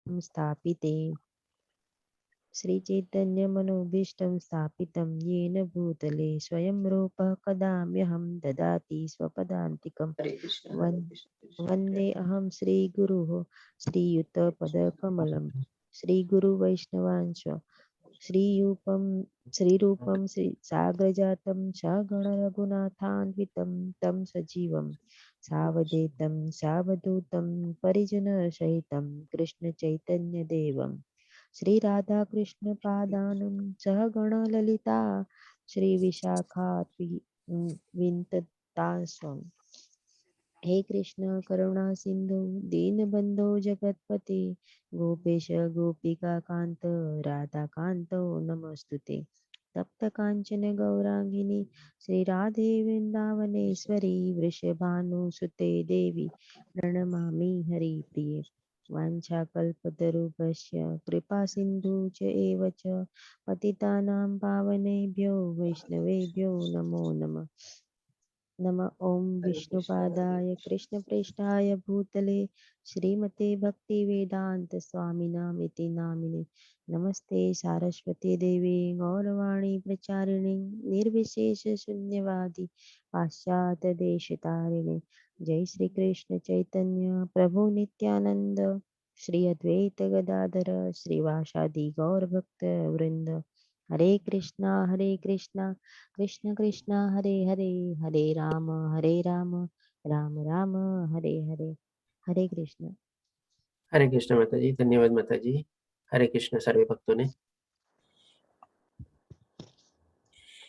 स्थापिते श्रीचैतन्यमनोभीष्टं स्थापितं येन भूतले स्वयं रूपः कदा म्यहं ददाति स्वपदान्तिकं वन्दे अहं श्रीगुरुः श्रीयुतपदकमलं श्रीगुरुवैष्णवांश श्रीरूपं साग्रजातं सगणरघुनाथान्वितं तं सजीवं सावधूतं सावधूतं परिजनसहितं कृष्णचैतन्यदेवं श्रीराधाकृष्णपादानं सहगणललिता श्रीविशाखान्वितदास्वाम। हे कृष्ण करुणा सिंधु दीनबंधो जगतपते गोपेश गोपिका कांत राधा कांतो नमस्तुते तप्त कांचन गौरांगिनी श्री राधे वृंदावनेश्वरी वृषभानुसुते देवी प्रणमामि हरिप्रिये वाञ्छाकल्पतरुभ्यश्च कृपा सिन्धु च एव च पतितानां पावनेभ्यो वैष्णवेभ्यो नमो नमः नमः ॐ विष्णुपादाय कृष्णप्रेष्ठाय भूतले श्रीमते भक्तिवेदान्तस्वामिनामिति नामिने नमस्ते सारस्वती देवी गौरवाणी प्रचारिणे निर्विशेषशून्यवादी पाश्चात्यदेशतारिणे जय श्री कृष्ण चैतन्य प्रभु नित्यानंद श्री अद्वैत गदाधर श्रीवासादि गौरभक्त वृंद हरे कृष्णा कृष्ण कृष्ण हरे हरे हरे राम राम राम हरे हरे हरे कृष्ण। हरे कृष्ण माताजी, धन्यवाद माताजी। हरे कृष्ण सर्वे भक्तों ने।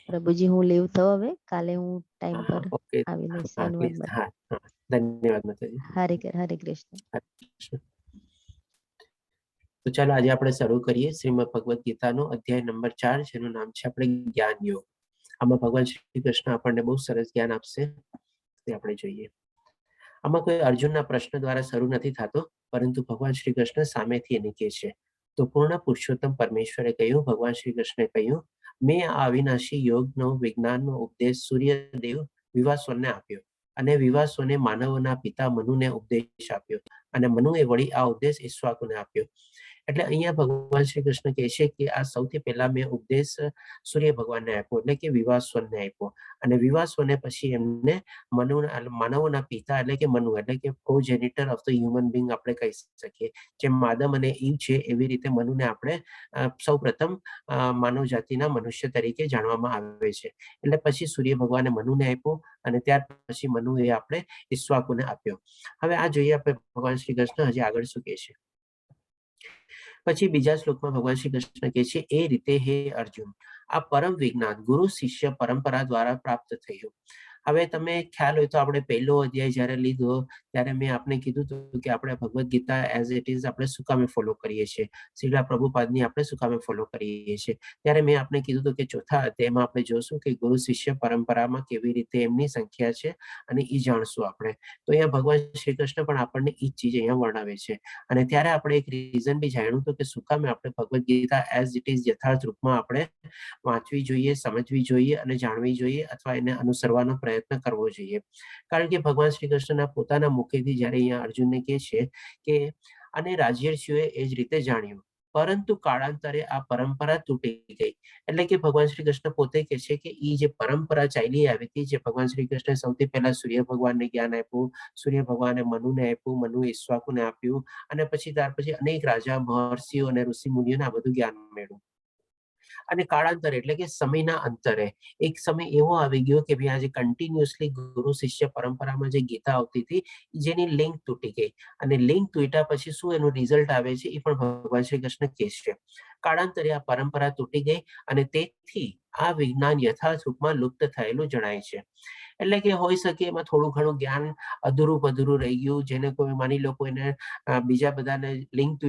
પ્રભુજી હું લેવ તો હવે કાલે હું ટાઈમ પર ઓકે, આવીને હા ધન્યવાદ પ્લીઝ, હા હા, ધન્યવાદ માતાજી। હરે કૃષ્ણ। હરે કૃષ્ણ। તો ચાલો આજે આપણે શરૂ કરીએ શ્રીમદ ભગવદ ગીતાનો અધ્યાય નંબર 4, જેનું નામ છે આપણે જ્ઞાન યોગ। આમાં ભગવાન શ્રી કૃષ્ણ આપણને બહુ સરસ જ્ઞાન આપશે, તે આપણે જોઈએ। આમાં કોઈ અર્જુનના પ્રશ્ન દ્વારા શરૂ નથી થતો, પરંતુ ભગવાન શ્રી કૃષ્ણ સામેથી એને કહે છે। તો પૂર્ણ પુરુષોત્તમ પરમેશ્વરે કહ્યું, ભગવાન શ્રી કૃષ્ણે કહ્યું, મેં આ અવિનાશી યોગનો વિજ્ઞાનનો ઉપદેશ સૂર્યદેવ વિવાસોને આપ્યો, અને વિવાસોને માનવોના પિતા મનુને ઉપદેશ આપ્યો, અને મનુએ વળી આ ઉપદેશ ઈક્ષ્વાકુને આપ્યો। એટલે અહીંયા ભગવાન શ્રી કૃષ્ણ કહે છે કે આ સૌથી પહેલા મેં ઉપદેશ સૂર્ય ભગવાનને આપ્યો, એટલે કે વિવાસવનને આપ્યો, અને વિવાસવને પછી એમને માનવોના પિતા એટલે કે મનુ એટલે કે પ્રોજેનિટર ઓફ ધ હ્યુમન બિંગ આપણે કહી શકીએ। જેમ આદમ અને ઈવ છે એવી રીતે મનુને આપણે સૌ પ્રથમ માનવ જાતિના મનુષ્ય તરીકે જાણવામાં આવે છે। એટલે પછી સૂર્ય ભગવાને મનુને આપ્યો, અને ત્યાર પછી મનુએ આપણે ઈક્ષ્વાકુને આપ્યો। હવે આ જોઈએ આપણે ભગવાન શ્રી કૃષ્ણ હજી આગળ શું કહે છે। પછી બીજા શ્લોકમાં ભગવાન શ્રી કૃષ્ણ કહે છે, એ રીતે હે અર્જુન, આ પરમ વિજ્ઞાન ગુરુ શિષ્ય પરંપરા દ્વારા પ્રાપ્ત થયું। હવે તમે ખ્યાલ હોય તો આપણે પહેલો અધ્યાય જ્યારે લીધો ત્યારે મેં આપને કીધું હતું કે આપણે Bhagavad Gita as it is આપણે શું કામે ફોલો કરીએ છીએ, શ્રીલા પ્રભુપાદની આપણે શું કામે ફોલો કરીએ છીએ। ત્યારે મેં આપને કીધું હતું કે ચોથા અધ્યાયમાં આપણે જોશું કે ગુરુ શિષ્ય પરંપરામાં કેવી રીતે એમની સંખ્યા છે, અને એ જાણશું આપણે। તો અહીંયા ભગવાન શ્રી કૃષ્ણ પણ આપણને એ જ ચીજ અહીંયા વર્ણવે છે। અને ત્યારે આપણે એક રીઝન બી જાણ્યું હતું કે શું કામે આપણે Bhagavad Gita as it is યથાર્થ રૂપમાં આપણે વાંચવી જોઈએ, સમજવી જોઈએ અને જાણવી જોઈએ, અથવા એને અનુસરવાનો પ્રયત્ન કરવો જોઈએ। કારણ કે ભગવાન શ્રી કૃષ્ણના પોતાના મુખેથી જ્યારે અહીંયા અર્જુનને કહે છે કે અને રાજ્યર્ષિઓએ એ જ રીતે જાણ્યું, પરંતુ કાળાંતરે આ પરંપરા તૂટી ગઈ। એટલે કે ભગવાન શ્રી કૃષ્ણ પોતે કહે છે કે એ જે પરંપરા ચાલી આવી હતી, જે ભગવાન શ્રી કૃષ્ણે સૌથી પહેલા સૂર્ય ભગવાનને જ્ઞાન આપ્યું, સૂર્ય ભગવાને મનુને આપ્યું, મનુ ઈક્ષ્વાકુને આપ્યું, અને પછી ત્યાર પછી અનેક રાજા મહર્ષિઓ અને ઋષિ મુનિઓને આ બધું જ્ઞાન મળ્યું। અને કાળાંતરે એટલે કે સમયના અંતરે એક સમય એવો આવી ગયો કે ભાઈ આજે કન્ટિન્યુઅસલી ગુરુ શિષ્ય પરંપરામાં જે ગીતા આવતી હતી જેની લિંક તૂટી ગઈ, અને લિંક તૂટ્યા પછી શું એનું રિઝલ્ટ આવે છે એ પણ ભગવાન શ્રી કૃષ્ણ કહે છે। કાળાંતરે આ પરંપરા તૂટી ગઈ, અને તેથી આ વિજ્ઞાન યથાર્થ રૂપમાં લુપ્ત થયેલું જણાય છે। એટલે કે હોઈ શકે એમાં થોડું ઘણું જ્ઞાન અધૂરું પધૂરું રહી ગયું, જેને કોઈ માની લો કોઈને બીજા બધાને લિંક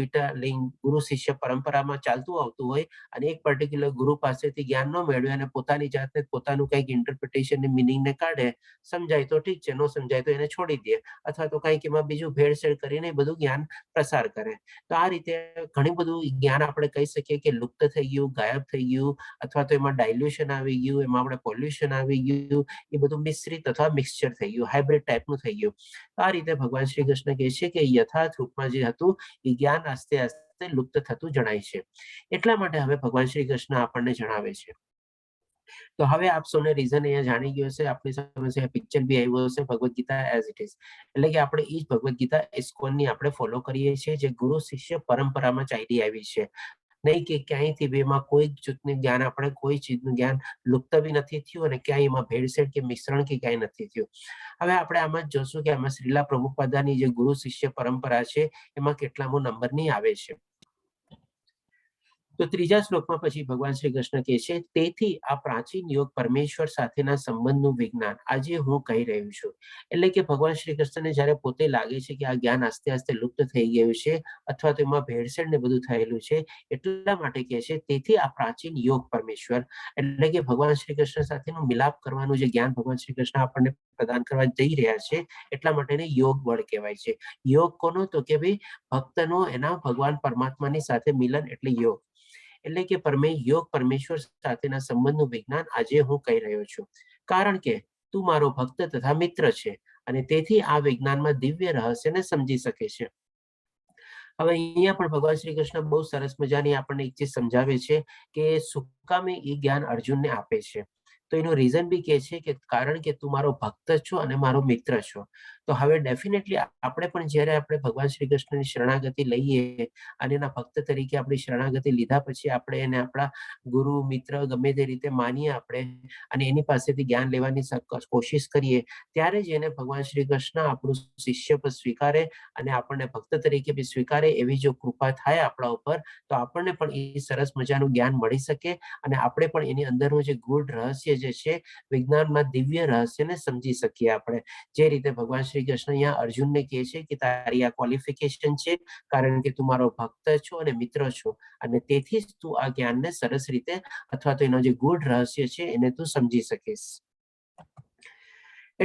ગુરુ શિષ્ય પરંપરામાં ચાલતું આવતું હોય, અને એક પર્ટિક્યુલર ગુરુ પાસેથી જ્ઞાન ન મેળવ્યું અને પોતાની જાતે પોતાનું કંઈક ઇન્ટરપ્રિટેશન મિનિંગને કાઢે, સમજાય તો ઠીક છે, ન સમજાય તો એને છોડી દે, અથવા તો કંઈક એમાં બીજું ભેળસેળ કરીને બધું જ્ઞાન પ્રસાર કરે। તો આ રીતે ઘણું બધું જ્ઞાન આપણે કહી શકીએ કે લુપ્ત થઈ ગયું, ગાયબ થઈ ગયું, અથવા તો એમાં ડાયલ્યુશન આવી ગયું, એમાં આપણે પોલ્યુશન આવી ગયું, એ બધું મિસ મિશ્રિત અથવા મિક્સચર થઈ ગયું, હાઇબ્રિડ ટાઈપનું થઈ ગયું. આ રીતે ભગવાન શ્રી કૃષ્ણ કહે છે કે યથાર્થ રૂપમાં જે હતું એ જ્ઞાન આસ્તે આસ્તે લુપ્ત થતું જણાય છે. એટલા માટે હવે ભગવાન શ્રી કૃષ્ણ આપણને જણાવે છે. તો હવે આપ સૌને રીઝન અહીંયા જાણી ગયો છે. આપણી સામે પિક્ચર બી આવ્યો છે, Bhagavad Gita as it is. એટલે કે આપણે એ જ ભગવદ્ ગીતા ઇસ્કોનની આપણે ફોલો કરીએ છીએ, જે ગુરુ શિષ્ય પરંપરામાં ચાલી આવી છે. નહીં કે ક્યાંયથી બેમાં કોઈ જૂથનું જ્ઞાન, આપણે કોઈ ચીજનું જ્ઞાન લુપ્ત બી નથી થયું અને ક્યાંય એમાં ભેળસેળ કે મિશ્રણ કે ક્યાંય નથી થયું. હવે આપણે આમાં જ જોશું કે આમાં શ્રીલા પ્રભુપાદાની જે ગુરુ શિષ્ય પરંપરા છે એમાં કેટલામો નંબરની આવે છે. તો ત્રીજા શ્લોકમાં પછી ભગવાન શ્રી કૃષ્ણ કહે છે, તેથી આ પ્રાચીન યોગ પરમેશ્વર સાથેના સંબંધનું વિજ્ઞાન આજે હું કહી રહ્યું છું. એટલે કે ભગવાન શ્રી કૃષ્ણને જ્યારે પોતે લાગે છે કે આ જ્ઞાન આસ્તે આસ્તે લુપ્ત થઈ ગયું છે અથવા તો એમાં ભેળસેળ ને બધું થયેલું છે, એટલા માટે કહે છે તેથી આ પ્રાચીન યોગ પરમેશ્વર, એટલે કે ભગવાન શ્રી કૃષ્ણ સાથેનું મિલાપ કરવાનું જે જ્ઞાન ભગવાન શ્રી કૃષ્ણ આપણને પ્રદાન કરવા જઈ રહ્યા છે, એટલા માટે એને યોગ બળ કહેવાય છે. યોગ કોનો? તો કે ભાઈ ભક્તનો એના ભગવાન પરમાત્માની સાથે મિલન એટલે યોગ. એટલે કે યોગ પરમેશ્વર સાથેના સંબંધનું વિજ્ઞાન આજે હું કહી રહ્યો છું, કારણ કે તું મારો ભક્ત તથા મિત્ર છે અને તેથી આ વિજ્ઞાનમાં દિવ્ય રહસ્યને સમજી શકે છે. હવે અહીંયા પણ ભગવાન શ્રી કૃષ્ણ બહુ સરસ મજાની આપણને એક ચીજ સમજાવે છે કે શું કામ એ જ્ઞાન અર્જુનને આપે છે. તો એનું રીઝન બી કે છે કે કારણ કે તું મારો ભક્ત છો અને મારો મિત્ર છો. તો હવે ડેફિનેટલી આપણે પણ જ્યારે આપણે ભગવાન શ્રી કૃષ્ણની શરણાગતિ લઈએ અને એના ભક્ત તરીકે આપણી શરણાગતિ લીધા પછી આપણે એને આપણા ગુરુ મિત્ર ગમે તે રીતે માનીએ આપણે અને એની પાસેથી જ્ઞાન લેવાની કોશિશ કરીએ, ત્યારે જ એને ભગવાન શ્રી કૃષ્ણ આપણું શિષ્ય પર સ્વીકારે અને આપણને ભક્ત તરીકે બી સ્વીકારે. એવી જો કૃપા થાય આપણા ઉપર તો આપણને પણ એ સરસ મજાનું જ્ઞાન મળી શકે અને આપણે પણ એની અંદરનું જે ગૂઢ રહસ્ય જે છે, વિજ્ઞાનમાં દિવ્ય રહસ્યને સમજી શકીએ આપણે. જે રીતે ભગવાન શ્રી કૃષ્ણ અહીંયા અર્જુનને કહે છે કે તારી આ ક્વોલિફિકેશન છે, કારણ કે તું મારો ભક્ત છો અને મિત્ર છો અને તેથી જ તું આ જ્ઞાનને સરસ રીતે અથવા તો એનો જે ગૂઢ રહસ્ય છે એને તું સમજી શકીશ.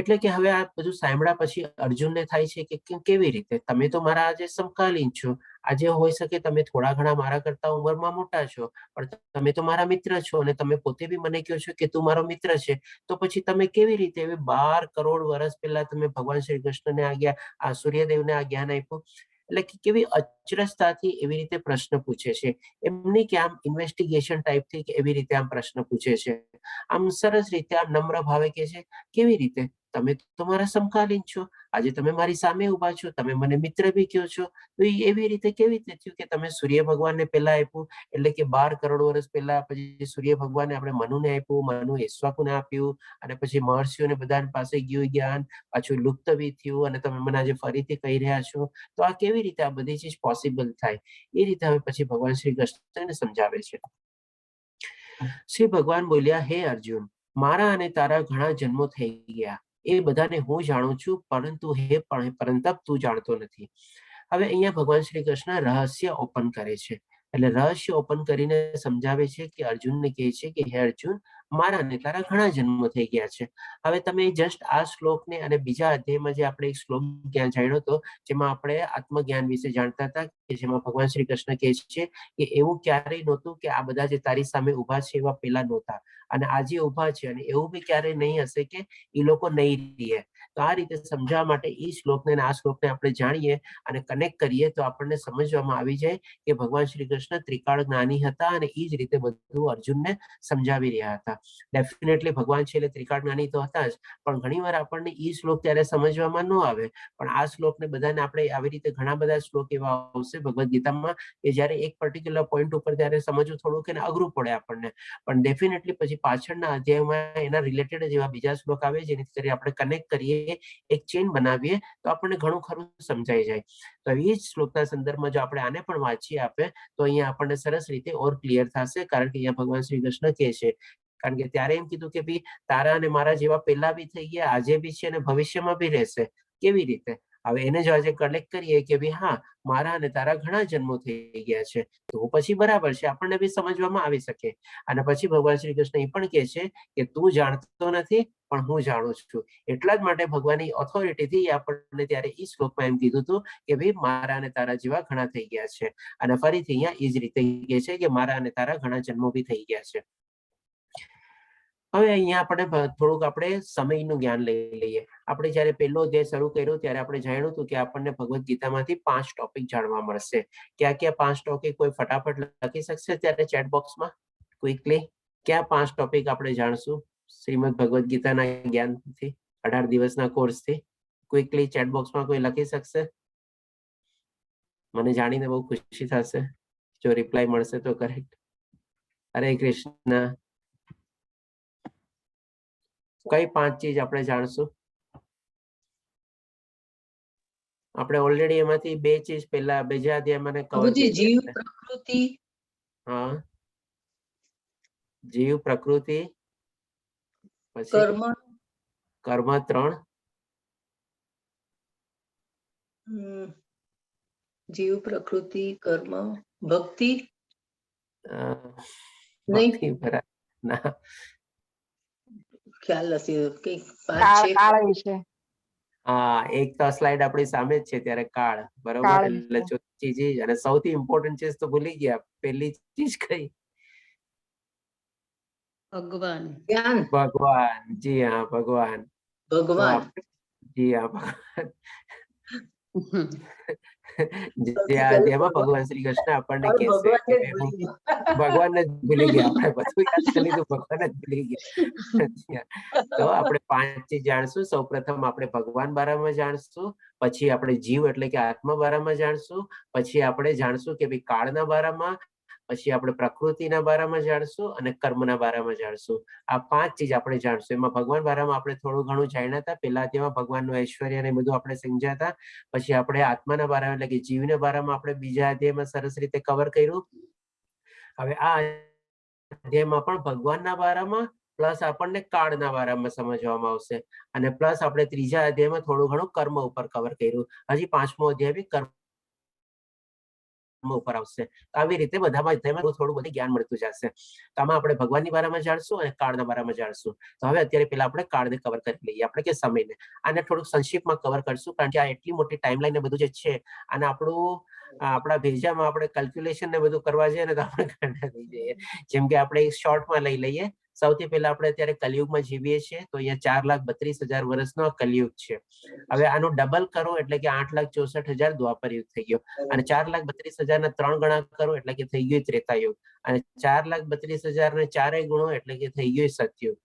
એટલે કે હવે આ બધું સાંભળ્યા પછી અર્જુનને થાય છે કે કેવી રીતે? તમે તો મારા આજે સમકાલીન છો, આજે હોઈ શકે તમે થોડા ઘણા મારા કરતા ઉંમરમાં મોટા છો, પણ તમે તો મારા મિત્ર છો અને તમે પોતે બી મને કહો છો કે તું મારો મિત્ર છે. તો પછી તમે કેવી રીતે 12 કરોડ વર્ષ પહેલા તમે ભગવાન શ્રી કૃષ્ણને આ સૂર્યદેવને આ જ્ઞાન આપ્યું? એટલે કે કેવી અચરજતાથી એવી રીતે પ્રશ્ન પૂછે છે. એમની કે આમ ઇન્વેસ્ટિગેશન ટાઈપથી એવી રીતે આમ પ્રશ્ન પૂછે છે. આમ સરસ રીતે આમ નમ્ર ભાવે કે છે, કેવી રીતે? તમે તો મારા સમકાલીન છો, આજે તમે મારી સામે ઉભા છો, તમે મને મિત્ર બી કહો છો. તો એવી રીતે કેવી રીતે થયું કે તમે સૂર્ય ભગવાનને પહેલા આપ્યું, એટલે કે 12 કરોડ વર્ષ પહેલા પછી સૂર્ય ભગવાને આપણે મનુને આપ્યું, મનુ ઈક્ષ્વાકુને આપ્યું અને પછી મહર્ષિઓને બધા પાસે ગયું જ્ઞાન, પાછું લુપ્ત બી થયું અને તમે મને આજે ફરીથી કહી રહ્યા છો. તો આ કેવી રીતે આ બધી ચીજ પોસિબલ થાય? એ રીતે હવે પછી ભગવાન શ્રી કૃષ્ણને સમજાવે છે. શ્રી ભગવાન બોલ્યા, હે અર્જુન, મારા અને તારા ઘણા જન્મો થઈ ગયા, એ બધાને હું જાણું છું, પરંતુ હે પરંતપ તું જાણતો નથી. હવે અહીંયા ભગવાન શ્રી કૃષ્ણ રહસ્ય ઓપન કરે છે. એટલે રહસ્ય ઓપન કરીને સમજાવે છે કે અર્જુનને કહે છે કે હે અર્જુન, મારા અને તારા ઘણા જન્મો થઈ ગયા છે. હવે તમે જસ્ટ આ શ્લોકને અને બીજા અધ્યાયમાં જે આપણે એક શ્લોક જ્ઞાન જાણ્યો હતો, જેમાં આપણે આત્મજ્ઞાન વિશે જાણતા હતા, કે જેમાં ભગવાન શ્રી કૃષ્ણ કહે છે કે એવું ક્યારેય નહોતું કે આ બધા જે તારી સામે ઉભા છે એવા પેલા નહોતા અને આજે ઉભા છે અને એવું બી ક્યારેય નહીં હશે કે એ લોકો નહીં રહે. તો આ રીતે સમજાવવા માટે એ શ્લોકને અને આ શ્લોકને આપણે જાણીએ અને કનેક્ટ કરીએ તો આપણને સમજવામાં આવી જાય કે ભગવાન શ્રી કૃષ્ણ ત્રિકાળ જ્ઞાની હતા અને એ જ રીતે બધું અર્જુનને સમજાવી રહ્યા હતા. ડેફિનેટલી ભગવાન છે એટલે ત્રિકાળ જ્ઞાની તો હતા જ, પણ ઘણીવાર આપણને એ શ્લોક ત્યારે સમજવામાં ન આવે. પણ આ શ્લોકને બધાને આપણે આવી રીતે ઘણા બધા શ્લોક એવા આવશે ભગવદ્ ગીતામાં કે જ્યારે એક પર્ટિક્યુલર પોઈન્ટ ઉપર ત્યારે સમજવું થોડુંક એને અઘરું પડે આપણને, પણ ડેફિનેટલી પછી પાછળના અધ્યાયમાં એના રિલેટેડ જેવા બીજા શ્લોક આવે જેની કરી આપણે કનેક્ટ કરીએ, એક ચેન બનાવીએ તો આપણને ઘણું ખરું સમજાઈ જાય. તો એ જ શ્લોકના સંદર્ભમાં જો આપણે આને પણ વાંચીએ આપે તો અહીંયા આપણને સરસ રીતે ઓર ક્લિયર થશે, કારણ કે અહીંયા ભગવાન શ્રી કૃષ્ણ કહે છે, કારણ કે ત્યારે એમ કીધું કે ભાઈ તારા અને મારા જેવા પહેલા બી થઈ ગયા, આજે બી છે અને ભવિષ્યમાં બી રહેશે. કેવી રીતે? હવે એને જો આજે કલેક્ટ કરીએ કે ભાઈ હા, મારા અને તારા ઘણા જન્મો થઈ ગયા છે, તો પછી બરાબર છે, આપણને બી સમજવામાં આવી શકે. અને પછી ભગવાન શ્રી કૃષ્ણ એ પણ કહે છે કે તું જાણતો નથી પણ હું જાણું છું. એટલા જ માટે ભગવાનની ઓથોરિટીથી આપણને ત્યારે એ શ્લોકમાં એમ કીધું હતું કે ભાઈ મારા અને તારા જેવા ઘણા થઈ ગયા છે. અને ફરીથી અહીંયા એ જ રીતે કહે છે કે મારા અને તારા ઘણા જન્મો બી થઈ ગયા છે. હવે અહીંયા આપણે થોડુંક આપણે સમયનું જ્ઞાન લઈ લઈએ. આપણે જ્યારે પહેલો અધ્યાય શરૂ કર્યો ત્યારે આપણે જાણ્યું હતું કે આપણને ભગવદ્ ગીતામાંથી 5 ટોપિક જાણવા મળશે. ક્યાં 5 ટોપિક કોઈ ફટાફટ લખી શકશે ત્યારે ચેટ બોક્સમાં ક્વિકલી? ક્યાં 5 ટોપિક આપણે જાણશું શ્રીમદ ભગવદ્ ગીતાના જ્ઞાનથી 18 દિવસના કોર્સથી? ક્વિકલી ચેટ બોક્સમાં કોઈ લખી શકશે? મને જાણીને બહુ ખુશી થશે જો રિપ્લાય મળશે તો. કરેક્ટ. હરે કૃષ્ણ. કઈ 5 ચીજ આપણે જાણશું? આપણે ઓલરેડી એમાંથી 2 ચીજ પહેલા બીજા અધ્યાયમાં કવર કરી જીવ પ્રકૃતિ. હા, જીવ પ્રકૃતિ, પછી કર્મ, કર્મ 3, જીવ પ્રકૃતિ કર્મ ભક્તિ ભક્તિ બરાબર ના, ખ્યાલ નથી કઈક 5 છે. હા, એક તો સ્લાઇડ આપણી સામે જ છે ત્યારે કાળ બરોબર. એટલે ચોથી ચીજ અને સૌથી ઇમ્પોર્ટન્ટ ચીજ તો ભૂલી ગયા. પહેલી ચીજ કઈ? ભગવાન. જ્ઞાન. ભગવાન. જી હા, ભગવાન. ભગવાન. જી હા, ભગવાન. જેમાં ભગવાન શ્રી કૃષ્ણ આપણને કહે છે કે ભગવાનને જ ભૂલી ગયા. આપણે બધું યાદ કરી લીધું, ભગવાન જ ભૂલી ગયા. તો આપણે 5 ચીજ જાણશું. સૌપ્રથમ આપણે ભગવાન બારામાં જાણશું, પછી આપણે જીવ એટલે કે આત્મા બારામાં જાણશું, પછી આપણે જાણશું કે ભાઈ કાળના બારામાં, પછી આપણે પ્રકૃતિના બારામાં જાણશું અને કર્મના બારામાં જાણશું. આ 5 ચીજ આપણે જાણશું. એમાં ભગવાન બારામાં આપણે થોડું ઘણું જાણ્યા હતા. પહેલા તેમાં ભગવાનનું ઐશ્વર્ય ને બધું આપણે સમજ્યા હતા. પછી આપણે આત્માના બારામાં એટલે કે જીવના બારામાં આપણે બીજા અધ્યાયમાં સરસ રીતે કવર કર્યું. હવે આ અધ્યાયમાં પણ ભગવાનના બારામાં પ્લસ આપણને કાળના બારામાં સમજવામાં આવશે, અને પ્લસ આપણે ત્રીજા અધ્યાયમાં થોડું ઘણું કર્મ ઉપર કવર કર્યું. હજી 5મો અધ્યાય બી કર્મ ઉપર આવશે. આવી રીતે બધામાં અધ્યાયમાં થોડું બધું જ્ઞાન મળતું જશે. તો આમાં આપણે ભગવાનની બારામાં જાણશું અને કાળના બારામાં જાણશું. તો હવે અત્યારે પેલા આપણે કાળને કવર કરી લઈએ, આપણે કે સમયને. આને થોડુંક સંક્ષિપ્તમાં કવર કરશું કારણ કે આ એટલી મોટી ટાઈમલાઈન ને બધું જે છે, અને આપણા ભેજામાં આપણે કેલ્ક્યુલેશન ને બધું કરવા જઈએ ને તો આપણે ગાંડા થઈ જઈએ. જેમ કે આપણે શોર્ટમાં લઈ લઈએ. સૌથી પહેલા આપણે અત્યારે કલયુગમાં જીવીએ છીએ, તો અહીંયા 4,32,000 વર્ષનો કલયુગ છે. હવે આનું ડબલ કરો એટલે કે 8,64,000 દ્વાપર યુગ થઈ ગયો, અને 4,32,000 ના 3 ગણા કરો એટલે કે થઈ ગયું ત્રેતાયુગ, અને 4,32,000 ને 4 ગુણો એટલે કે થઈ ગયું સતયુગ.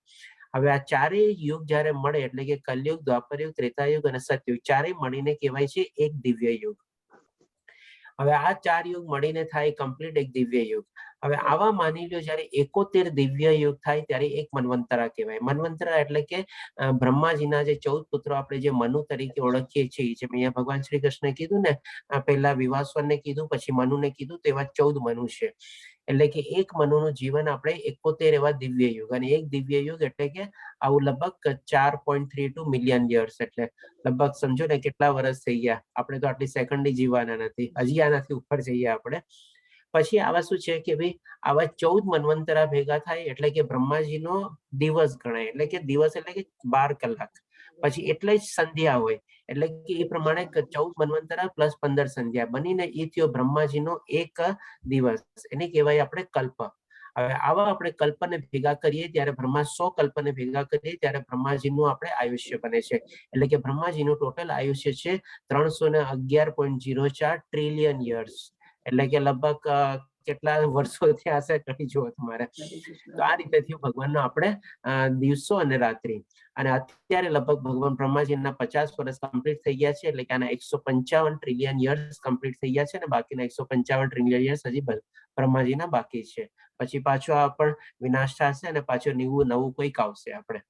હવે આ ચારેય યુગ જયારે મળે એટલે કે કલયુગ, દ્વાપરયુગ, ત્રેતાયુગ અને સતયુગ ચારેય મળીને કહેવાય છે એક દિવ્ય યુગ. હવે આ 4 યુગ મળીને થાય કમ્પ્લીટ એક દિવ્ય યુગ. હવે આવા માની લો જયારે 71 દિવ્ય યુગ થાય ત્યારે એક મન્વંતરા કહેવાય. મન્વંતરા એટલે કે બ્રહ્માજીના જે 14 પુત્રો આપણે જે મનુ તરીકે ઓળખીએ છીએ, જેમ અહીંયા ભગવાન શ્રી કૃષ્ણે કીધું ને, પહેલા વિવાસવનને કીધું, પછી મનુને કીધું, તો એવા 14 મનુ છે. એટલે કે એક મનુનું જીવન આપણે 71 એવા દિવ્ય યુગ, અને એક દિવ્ય યુગ એટલે કે આવું લગભગ 4.32 મિલિયન યર્સ, એટલે લગભગ સમજો ને કેટલા વર્ષ થઈ ગયા. આપણે તો આટલી સેકન્ડ જીવવાના નથી, હજી આનાથી ઉપર જઈએ આપણે. પછી આવા શું છે કે ભાઈ આવા 14 મન્વંતરા ભેગા થાય એટલે કે બ્રહ્માજીનો દિવસ ગણાય. એટલે કે દિવસ એટલે કે 12 કલાક, પછી એટલે જ સંધ્યા હોય. એટલે કે એ પ્રમાણે 14 મન્વંતરા પ્લસ 15 સંધ્યા બનીને એ થયો બ્રહ્માજીનો એક દિવસ. એને કહેવાય આપણે કલ્પ. હવે આવા આપણે કલ્પને ભેગા કરીએ ત્યારે બ્રહ્મા 100 કલ્પને ભેગા કરીએ ત્યારે બ્રહ્માજીનું આપણે આયુષ્ય બને છે. એટલે કે બ્રહ્માજીનું ટોટલ આયુષ્ય છે 311.04 ટ્રિલિયન યર્સ. એટલે કે લગભગ કેટલા વર્ષો થયા હશે કહી જુઓ તમારે. તો આ રીતે થયું ભગવાનનો આપણે દિવસો અને રાત્રિ. અને અત્યારે લગભગ ભગવાન બ્રહ્માજીના 50 વર્ષ કમ્પ્લીટ થઈ ગયા છે. એટલે કે આના 155 ટ્રિલિયન યર્સ કમ્પ્લીટ થઈ ગયા છે, અને બાકીના 155 ટ્રિલિયન યર્સ હજી બ્રહ્માજીના બાકી છે. પછી પાછો આ પણ વિનાશ થશે અને પાછો નવું કોઈક આવશે. આપણે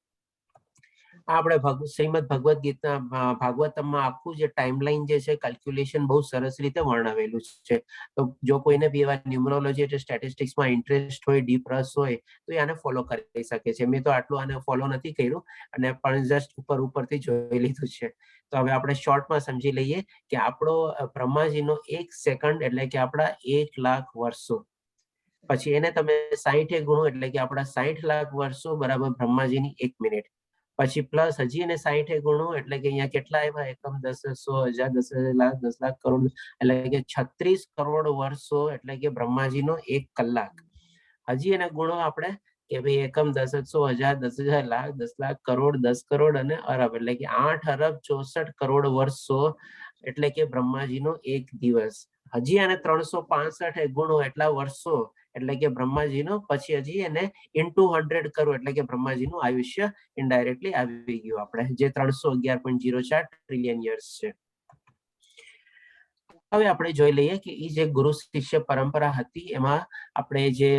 શ્રીમદ ભગવદ્ ગીતા ભાગવતમમાં આખું જે ટાઈમલાઈન જે છે કેલ્ક્યુલેશન બહુ સરસ રીતે વર્ણવેલું છે. તો જો કોઈને બી એવા ન્યુમરોલોજી એટલે સ્ટેટિસ્ટિક્સમાં ઇન્ટરેસ્ટ હોય, ડીપ રસ હોય, તો આને ફોલો કરી શકે છે. મેં તો આટલું આને ફોલો નથી કર્યું, અને પણ જસ્ટ ઉપરથી જોઈ લીધું છે. તો હવે આપણે શોર્ટમાં સમજી લઈએ કે આપણો બ્રહ્માજીનો 1 સેકન્ડ એટલે કે આપણા 1 લાખ વર્ષો, પછી એને તમે 60 ગુણો એટલે કે આપણા 60 લાખ વર્ષો બરાબર બ્રહ્માજીની 1 મિનિટ, પછી પ્લસ હજી એને 60 ગુણો એટલે કે અહીંયા કેટલા આવ્યા, એકમ 10 100 1000 10,000 લાખ 10 લાખ કરોડ, એટલે કે 36 કરોડ વર્ષો એટલે કે બ્રહ્માજીનો 1 કલાક. હજી એના ગુણો આપણે કે ભાઈ એકમ, દશક, 100,000, 10,000, લાખ, 10 લાખ, કરોડ, 10 કરોડ અને અરબ, એટલે કે 8 અરબ 64 કરોડ વર્ષો, એટલે કે બ્રહ્માજીનો એક દિવસ. હજી આને 365 ગુણો એટલા વર્ષો, એટલે કે બ્રહ્માજીનો, પછી હજી એને ઇન્ટુ 100 કરો એટલે કે બ્રહ્માજીનું આયુષ્ય ઇનડાયરેક્ટલી આવી ગયું આપણે, જે 311.04 ટ્રિલિયન યર્સ છે. હવે આપણે જોઈ લઈએ કે એ જે ગુરુ શિષ્ય પરંપરા હતી એમાં આપણે જે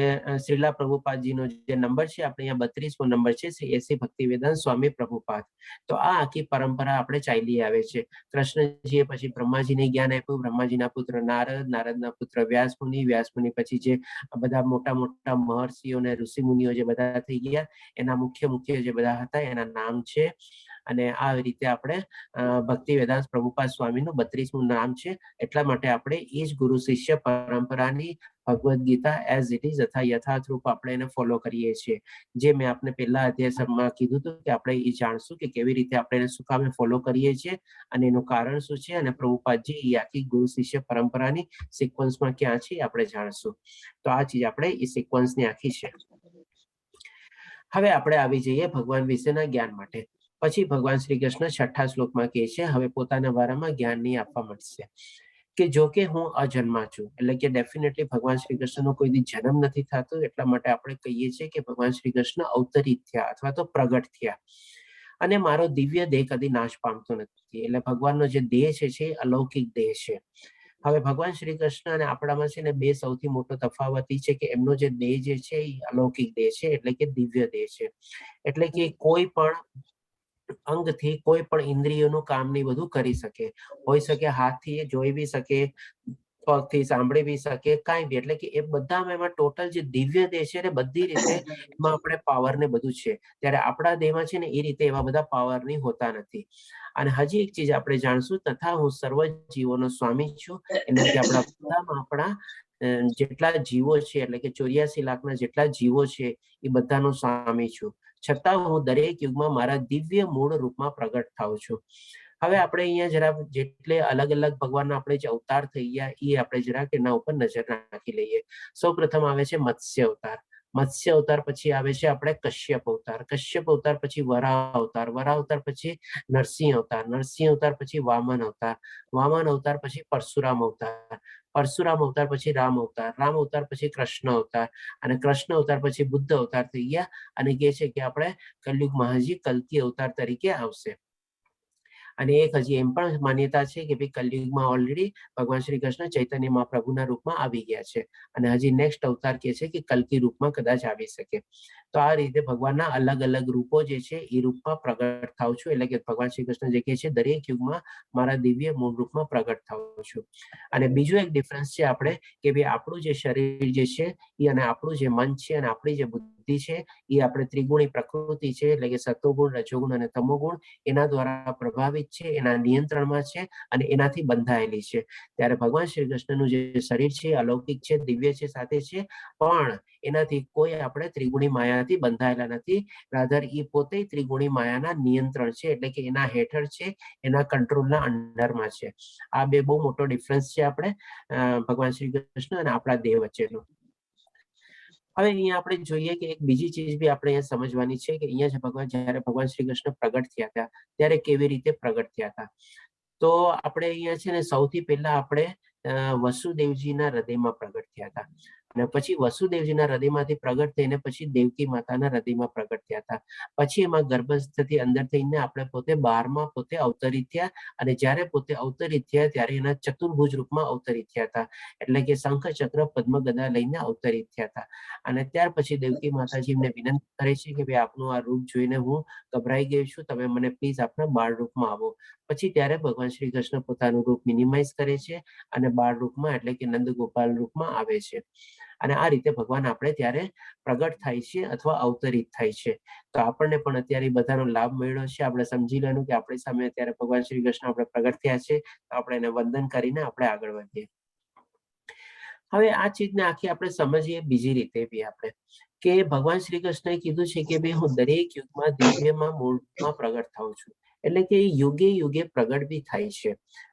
શ્રીલા પ્રભુપાદજીનો જે નંબર છે આપણે અહીંયા 32મો નંબર છે, શ્રી એસી ભક્તિવેદાંત સ્વામી પ્રભુપાદ. તો આ આખી પરંપરા આપણે ચાલી આવે છે. કૃષ્ણજીએ પછી બ્રહ્માજીને જ્ઞાન આપ્યું, બ્રહ્માજીના પુત્ર નારદ, નારદના પુત્ર વ્યાસમુનિ, વ્યાસમુનિ પછી જે બધા મોટા મોટા મહર્ષિઓ અને ઋષિમુનિઓ જે બધા થઈ ગયા એના મુખ્ય જે બધા હતા એના નામ છે. અને આ રીતે આપણે ભક્તિ વેદાંત પ્રભુપાદ સ્વામીનું 32મું નામ છે. એટલા માટે આપણે એ જ ગુરુ શિષ્ય પરંપરાની Bhagavad Gita as it is અથવા યથાર્થ રૂપ આપણે એને ફોલો કરીએ છીએ. જે મેં આપને પહેલા અધ્યાયમાં કીધું હતું કે આપણે એ જાણશું કે કેવી રીતે આપણે એને શું કામે ફોલો કરીએ છીએ અને એનું કારણ શું છે, અને પ્રભુપાદજી એ આખી ગુરુ શિષ્ય પરંપરાની સિક્વન્સમાં ક્યાં છે આપણે જાણશું. તો આ ચીજ આપણે એ સિક્વન્સની આખી છે. હવે આપણે આવી જઈએ ભગવાન વિશેના જ્ઞાન માટે. પછી ભગવાન શ્રી કૃષ્ણ 6થા શ્લોકમાં કહે છે, હવે પોતાના વારામાં જ્ઞાન નહીં આપવા મળશે કે જો કે હું અજન્મા છું, એટલે કે ડેફિનેટલી ભગવાન શ્રી કૃષ્ણનો કોઈ દી જન્મ નથી થતો. એટલા માટે આપણે કહીએ છીએ કે ભગવાન શ્રી કૃષ્ણ અવતરિત થયા અથવા તો પ્રગટ થયા, અને મારો દિવ્ય દેહ કદી નાશ પામતો નથી. એટલે ભગવાનનો જે દેહ છે એ અલૌકિક દેહ છે. હવે ભગવાન શ્રી કૃષ્ણ અને આપણામાં છે ને બે સૌથી મોટો તફાવત એ છે કે એમનો જે દેહ જે છે એ અલૌકિક દેહ છે, એટલે કે દિવ્ય દેહ છે. એટલે કે કોઈ પણ અંગથી કોઈ પણ ઇન્દ્રિયોનું કામ નહીં બધું કરી શકે. હોઈ શકે હાથથી એ જોઈ બી શકે, પગથી સાંભળી બી શકે, કાંઈ બી. એટલે કે એ બધામાં એમાં ટોટલ જે દિવ્ય દેહ છે ને બધી રીતે એમાં આપણે પાવર ને બધું છે. ત્યારે આપણા દેહમાં છે ને એ રીતે એવા બધા પાવર ની હોતા નથી. અને હજી એક ચીજ આપણે જાણશું, તથા હું સર્વ જીવોનો સ્વામી છું. એનાથી આપણા જેટલા જીવો છે, એટલે કે 84 લાખના જેટલા જીવો છે એ બધાનો સ્વામી છું. છતાં હું દરેક યુગમાં મારા દિવ્ય મૂળ રૂપમાં પ્રગટ થાઉં છું. હવે આપણે અહીંયા જરા જેટલે અલગ અલગ ભગવાનના આપણે જે અવતાર થઈ ગયા એ આપણે જરાક એના ઉપર નજર નાખી લઈએ. સૌ પ્રથમ આવે છે મત્સ્ય અવતાર. મત્સ્ય અવતાર પછી આવે છે આપણે કશ્યપ અવતાર. કશ્યપ અવતાર પછી વરાહ અવતાર. વરાહ અવતાર પછી નરસિંહ અવતાર. નરસિંહ અવતાર પછી વામન અવતાર. વામન અવતાર પછી પરશુરામ અવતાર. પરશુરામ અવતાર પછી રામ અવતાર. રામ અવતાર પછી કૃષ્ણ અવતાર. અને કૃષ્ણ અવતાર પછી બુદ્ધ અવતાર થઈ ગયા. અને કહે છે કે આપણે કલયુગમાં હજી કલ્કી અવતાર તરીકે આવશે. અને એક હજી એમ પણ માન્યતા છે કે ભાઈ કલયુગમાં ઓલરેડી ભગવાન શ્રી કૃષ્ણ ચૈતન્ય મહાપ્રભુના રૂપમાં આવી ગયા છે, અને હજી નેક્સ્ટ અવતાર કે છે કે કલ્કી રૂપમાં કદાચ આવી શકે. તો આ રીતે ભગવાનના અલગ અલગ રૂપો જે છે એ રૂપમાં પ્રગટ થાઉં છું. એટલે કે ભગવાન શ્રી કૃષ્ણ જે કહે છે દરેક યુગમાં મારા દિવ્ય મૂળ રૂપમાં પ્રગટ થાઉં છું. અને બીજું એક ડિફરન્સ છે આપણે કે ભાઈ આપણું જે શરીર જે છે એ અને આપણું જે મન છે અને આપણી જે બુદ્ધિ છે એ આપણે ત્રિગુણી પ્રકૃતિ છે, એટલે કે સત્વગુણ, રજોગુણ અને તમોગુણ એના દ્વારા પ્રભાવિત છે, એના નિયંત્રણમાં છે અને એનાથી બંધાયેલી છે. ત્યારે ભગવાન શ્રી કૃષ્ણનું જે શરીર છે અલૌકિક છે, દિવ્ય છે, સાથે છે, પણ એનાથી કોઈ આપણે ત્રિગુણી માયાથી બંધાયેલા નથી. રાધર ઈ પોતે ત્રિગુણી માયાના નિયંત્રણ છે, એટલે કે એના હેઠળ છે, એના કંટ્રોલના અંડરમાં છે. આ બે બહુ મોટો ડિફરન્સ છે આપણે ભગવાન શ્રી કૃષ્ણ અને આપણા દેહ વચ્ચેનો. હવે અહીંયા આપણે જોઈએ કે એક બીજી ચીજ બી આપણે અહીંયા સમજવાની છે કે અહીંયા જ્યારે ભગવાન શ્રી કૃષ્ણ પ્રગટ થયા હતા ત્યારે કેવી રીતે પ્રગટ થયા હતા. તો આપણે અહીંયા છે ને સૌથી પહેલા આપણે વસુદેવજીના હૃદયમાં પ્રગટ થયા હતા, અને પછી વસુદેવજીના હૃદયમાંથી પ્રગટ થઈને પછી દેવકી માતાના હૃદયમાં પ્રગટ થયા હતા. પછી એમાં ગર્ભસ્થથી અંદર થઈને આપણે પોતે બહારમાં પોતે અવતરિત થયા, અને જ્યારે પોતે અવતરિત થયા ત્યારે એના ચતુર્ભુજ રૂપમાં અવતરિત થયા હતા. એટલે કે શંખ ચક્ર પદ્મ ગદા લઈને અવતરિત થયા હતા. અને ત્યાર પછી દેવકી માતાજી એમને વિનંતી કરે છે કે ભાઈ આપનું આ રૂપ જોઈને હું ગભરાઈ ગઈ છું, તમે મને પ્લીઝ આપના બાળ રૂપમાં આવો. પછી ત્યારે ભગવાન શ્રી કૃષ્ણ પોતાનું રૂપ મિનિમાઇઝ કરે છે અને બાળ રૂપમાં એટલે કે નંદ ગોપાલ રૂપમાં આવે છે. અને આ રીતે ભગવાન આપણે ત્યારે પ્રગટ થાય છે અથવા અવતરિત થાય છે. તો આપણને પણ અત્યારે બધાનો લાભ મળ્યો છે. આપણે સમજી લેવાનું કે આપણી સામે અત્યારે ભગવાન શ્રી કૃષ્ણ આપણે પ્રગટ થયા છે, તો આપણે એને વંદન કરીને આપણે આગળ વધીએ. હવે આ ચીજને આખી આપણે સમજીએ બીજી રીતે બી આપણે કે ભગવાન શ્રી કૃષ્ણએ કીધું છે કે ભાઈ હું દરેક યુગમાં દિવ્યમાં મૂળમાં પ્રગટ થાઉં છું, એટલે કે યુગે યુગે પ્રગટ બી થાય છે.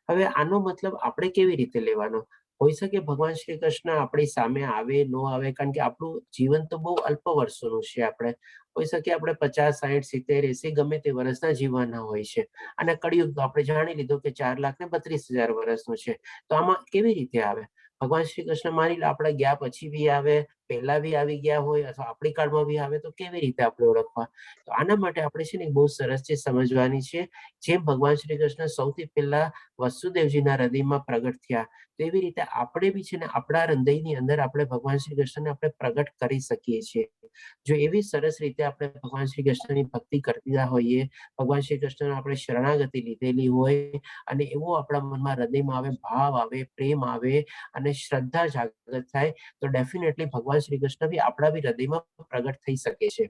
હવે આનો મતલબ આપણે કેવી રીતે લેવાનો? હોઈ શકે ભગવાન શ્રી કૃષ્ણ આપણી સામે આવે ન આવે, કારણ કે આપણું જીવન તો બહુ અલ્પ વર્ષોનું છે. આપણે હોઈ શકે આપણે 50, 60, 70, 80 ગમે તે વર્ષના જીવવાના હોય છે. અને કળિયુગ તો આપણે જાણી લીધું કે 4,32,000 વર્ષનું છે. તો આમાં કેવી રીતે આવે? ભગવાન શ્રી કૃષ્ણ માની લો આપણે ગયા પછી બી આવે, પહેલા બી આવી ગયા હોય, અથવા આપણી કાળમાં બી આવે, તો કેવી રીતે આપણે ઓળખવા? તો આના માટે આપણે છે ને બહુ સરસ છે સમજવાની છે. જેમ ભગવાન શ્રી કૃષ્ણ સૌથી પહેલા વસુદેવજીના હૃદયમાં પ્રગટ થયા, તો એવી રીતે આપણે બી છે ને આપણા હૃદયની અંદર આપણે ભગવાન શ્રી કૃષ્ણને આપણે પ્રગટ કરી શકીએ છીએ. જો એવી સરસ રીતે આપણે ભગવાન શ્રી કૃષ્ણની ભક્તિ કરતા હોઈએ, ભગવાન શ્રી કૃષ્ણ આપણે શરણાગતિ લીધેલી હોય, અને એવો આપણા મનમાં હૃદયમાં આવે, ભાવ આવે, પ્રેમ આવે અને શ્રદ્ધા જાગૃત થાય, તો ડેફિનેટલી ભગવાન શ્રી કૃષ્ણ બી આપણા બી હૃદયમાં પ્રગટ થઈ શકે છે.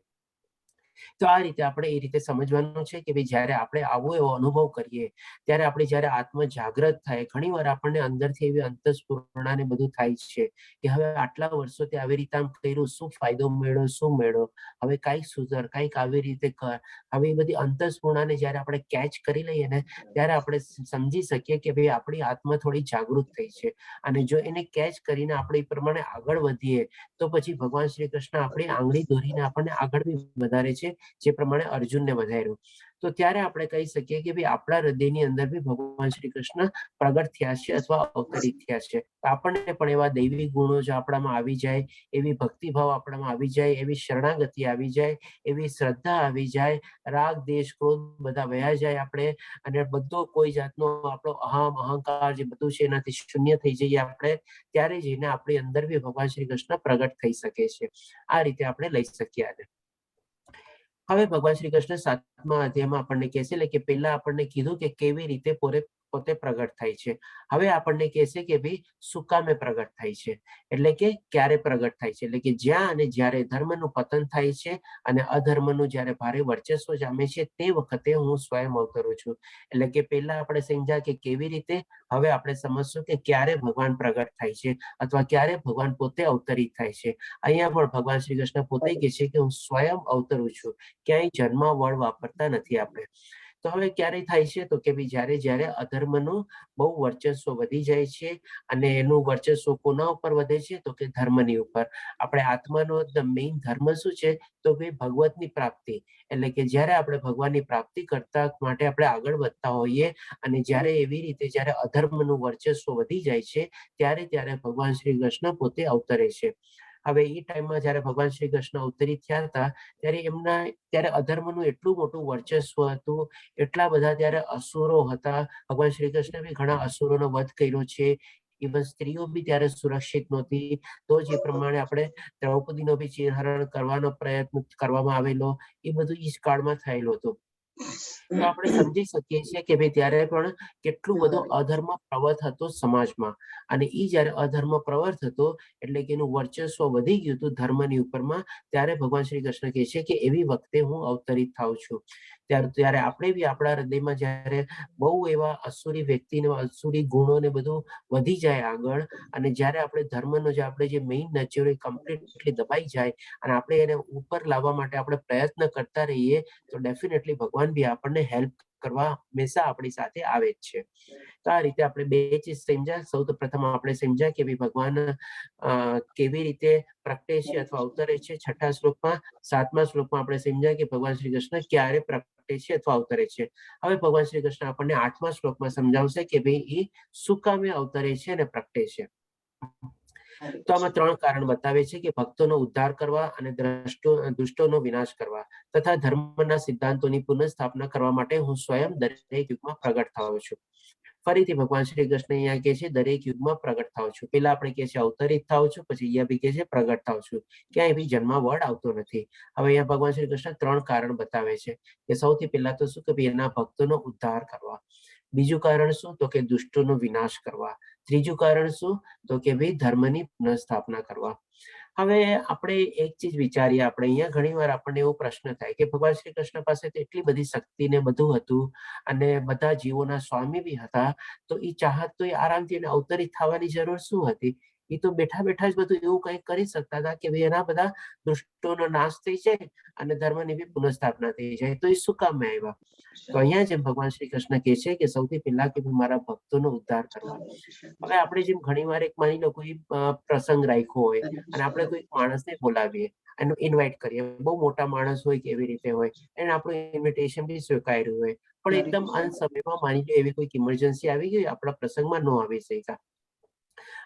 તો આ રીતે આપણે એ રીતે સમજવાનું છે કે ભાઈ જ્યારે આપણે આવો એવો અનુભવ કરીએ, ત્યારે આપણે જ્યારે આત્મ જાગૃત થાય, ઘણીવાર આપણને અંદરથી એવી અંતસ્ફુરણા ને બધું થાય છે કે હવે આટલા વર્ષોથી આવી રીતે આમ કર્યું, શું ફાયદો મળ્યો, શું મળ્યો, હવે કાંઈક સુધર, કાંઈક આવી રીતે કર. હવે એ બધી અંતસ્ફુરણાને જ્યારે આપણે કેચ કરી લઈએ ને, ત્યારે આપણે સમજી શકીએ કે ભાઈ આપણી આત્મા થોડી જાગૃત થઈ છે. અને જો એને કેચ કરીને આપણે એ પ્રમાણે આગળ વધીએ, તો પછી ભગવાન શ્રી કૃષ્ણ આપણી આંગળી દોરીને આપણને આગળ બી વધારે છે, જે પ્રમાણે અર્જુનને વધાર્યું. તો ત્યારે આપણે કહી શકીએ કે ભાઈ આપણા હૃદયની અંદર બી ભગવાન શ્રી કૃષ્ણ પ્રગટ થયા છે અથવા અવતરિત થયા છે. તો આપણને પણ એવા દૈવી ગુણો જો આપણામાં આવી જાય, એવી ભક્તિભાવ આપણામાં આવી જાય, એવી શરણાગતિ આવી જાય, એવી શ્રદ્ધા આવી જાય, રાગ, દેશ, ક્રોધ બધા વયા જાય આપણે, અને બધો કોઈ જાતનો આપણો અહંકાર જે બધું છે એનાથી શૂન્ય થઈ જઈએ આપણે, ત્યારે જઈને આપણી અંદર બી ભગવાન શ્રી કૃષ્ણ પ્રગટ થઈ શકે છે. આ રીતે આપણે લઈ શકીએ આને. હવે ભગવાન શ્રી કૃષ્ણ 7મા અધ્યાયમાં આપણને કહે છે કે પહેલા આપણને કીધું કે કેવી રીતે પોતે પ્રગટ થાય છે. હવે આપણને કહે છે કે ભાઈ શું કામે પ્રગટ થાય છે, એટલે કે ક્યારે પ્રગટ થાય છે, એટલે કે જ્યાં અને જ્યારે ધર્મનું પતન થાય છે અને અધર્મનું જ્યારે ભારે વર્ચસ્વ જામે છે, તે વખતે હું સ્વયં અવતરું છું. એટલે કે પહેલા આપણે સમજ્યા કે કેવી રીતે, હવે આપણે સમજશું કે ક્યારે ભગવાન પ્રગટ થાય છે, અથવા ક્યારે ભગવાન પોતે અવતરિત થાય છે. અહીંયા પણ ભગવાન શ્રી કૃષ્ણ પોતે કહે છે કે હું સ્વયં અવતરું છું, ક્યાંય જન્મ વળ વાપરતા નથી આપણે. તો હવે ક્યારે થાય છે, તો કે ભાઈ જ્યારે અધર્મનું બહુ વર્ચસ્વ વધી જાય છે, અને એનું વર્ચસ્વ કોના ઉપર વધે છે, તો કે ધર્મની ઉપર. આપણે આત્માનો મેઇન ધર્મ શું છે, તો કે ભગવતની પ્રાપ્તિ. એટલે કે જ્યારે આપણે ભગવાનની પ્રાપ્તિ કરતા માટે આપણે આગળ વધતા હોઈએ, અને જ્યારે એવી રીતે જ્યારે અધર્મનું વર્ચસ્વ વધી જાય છે, ત્યારે ભગવાન શ્રી કૃષ્ણ પોતે અવતરે છે. હવે એ ટાઈમમાં જ્યારે ભગવાન શ્રી કૃષ્ણ અવતરિત થયા હતા, ત્યારે અધર્મનું એટલું મોટું વર્ચસ્વ હતું, એટલા બધા ત્યારે અસુરો હતા. ભગવાન શ્રી કૃષ્ણ બી ઘણા અસુરોનો વધ કર્યો છે. ઇવન સ્ત્રીઓ બી ત્યારે સુરક્ષિત નહોતી. તો જે પ્રમાણે આપણે દ્રૌપદીનો બી ચીરહરણ કરવાનો પ્રયત્ન કરવામાં આવેલો, એ બધું ઈ જ કાળમાં થયેલું હતું. તો આપણે સમજી શકીએ છીએ કે ભાઈ ત્યારે પણ કેટલું બધો અધર્મ પ્રવર્ત હતો સમાજમાં, અને એ જયારે અધર્મ પ્રવર્ત હતો, એટલે કે એનું વર્ચસ્વ વધી ગયું હતું ધર્મની ઉપરમાં, ત્યારે ભગવાન શ્રી કૃષ્ણ કહે છે કે એવી વખતે હું અવતરિત થાઉં છું. ત્યારે આપણે બી આપણા હૃદયમાં જયારે બહુ એવા અસુરી વ્યક્તિને અસુરી ગુણોને બધું વધી જાય આગળ, અને જયારે આપણે ધર્મનો જે મેઇન નેચર કમ્પ્લીટલી દબાઈ જાય, અને આપણે એને ઉપર લાવવા માટે આપણે પ્રયત્ન કરતા રહીએ, તો ડેફિનેટલી ભગવાન બી આપણને હેલ્પ કરવા હંમેશા આપણી સાથે આવે જ છે. તો આ રીતે આપણે બે ચીજ સમજ્યા. સૌપ્રથમ આપણે સમજ્યા કે ભાઈ ભગવાન કેવી રીતે પ્રગટે છે અથવા અવતરે છે 6થા શ્લોકમાં. 7મા શ્લોકમાં આપણે સમજ્યા કે ભગવાન શ્રી કૃષ્ણ ક્યારે પ્રગટે છે અથવા અવતરે છે. હવે ભગવાન શ્રી કૃષ્ણ આપણને 8મા શ્લોકમાં સમજાવશે કે ભાઈ એ શું કામે અવતરે છે અને પ્રગટે છે. તો આમાં 3 કારણ બતાવે છે કે ભક્તોનો ઉદ્ધાર કરવા અને દુષ્ટોનો વિનાશ કરવા, તથા ધર્મના સિદ્ધાંતોની પુનઃસ્થાપના કરવા માટે હું સ્વયં દરેક યુગમાં પ્રગટ થાઉં છું. ફરીથી ભગવાન શ્રી કૃષ્ણ અહીંયા કહે છે દરેક યુગમાં પ્રગટ થાઉં છું. પેલા આપણે કહે છે અવતરિત થાઉં છું, પછી અહીંયા બી કહે છે પ્રગટ થાઉં છું. ક્યાંય બી જન્મ વર્ડ આવતો નથી. હવે અહીંયા ભગવાન શ્રી કૃષ્ણ 3 કારણ બતાવે છે કે સૌથી પહેલા તો શું, કે ભાઈ એના ભક્તોનો ઉદ્ધાર કરવા. બીજું કારણ શું, તો કે દુષ્ટોનો વિનાશ કરવા. ત્રીજું કારણ શું, તો કે ભાઈ ધર્મની પુનઃસ્થાપના કરવા. હવે આપણે એક ચીજ વિચારીએ, આપણે અહીંયા ઘણીવાર આપણને એવો પ્રશ્ન થાય કે ભગવાન શ્રી કૃષ્ણ પાસે તો એટલી બધી શક્તિ ને બધું હતું, અને બધા જીવોના સ્વામી બી હતા, તો એ ચાહત તો એ આરામથી એને અવતરિત થવાની જરૂર શું હતી? એ તો બેઠા બેઠા જ બધું એવું કંઈક કરી શકતા હતા કે ભાઈ એના બધા દુષ્ટોનો નાશ થઈ જાય અને ધર્મની બી પુનઃસ્થાપના થઈ જાય. તો એ શું કામ આવ્યા? તો અહીંયા જેમ ભગવાન શ્રી કૃષ્ણ કહે છે કે સૌથી પહેલા કે મારા ભક્તોનો ઉદ્ધાર કરવા. હવે આપણે જેમ ઘણી વાર એક માની લો કોઈ પ્રસંગ રાખ્યો હોય અને આપણે કોઈ માણસને બોલાવીએ, એનું ઇન્વાઇટ કરીએ, બહુ મોટા માણસ હોય કે એવી રીતે હોય, એને આપણું ઇન્વિટેશન બી સ્વીકાર્યું હોય, પણ એકદમ અંત સમયમાં માની લો એવી કોઈ ઇમરજન્સી આવી ગઈ, આપણા પ્રસંગમાં ન આવી શક્યા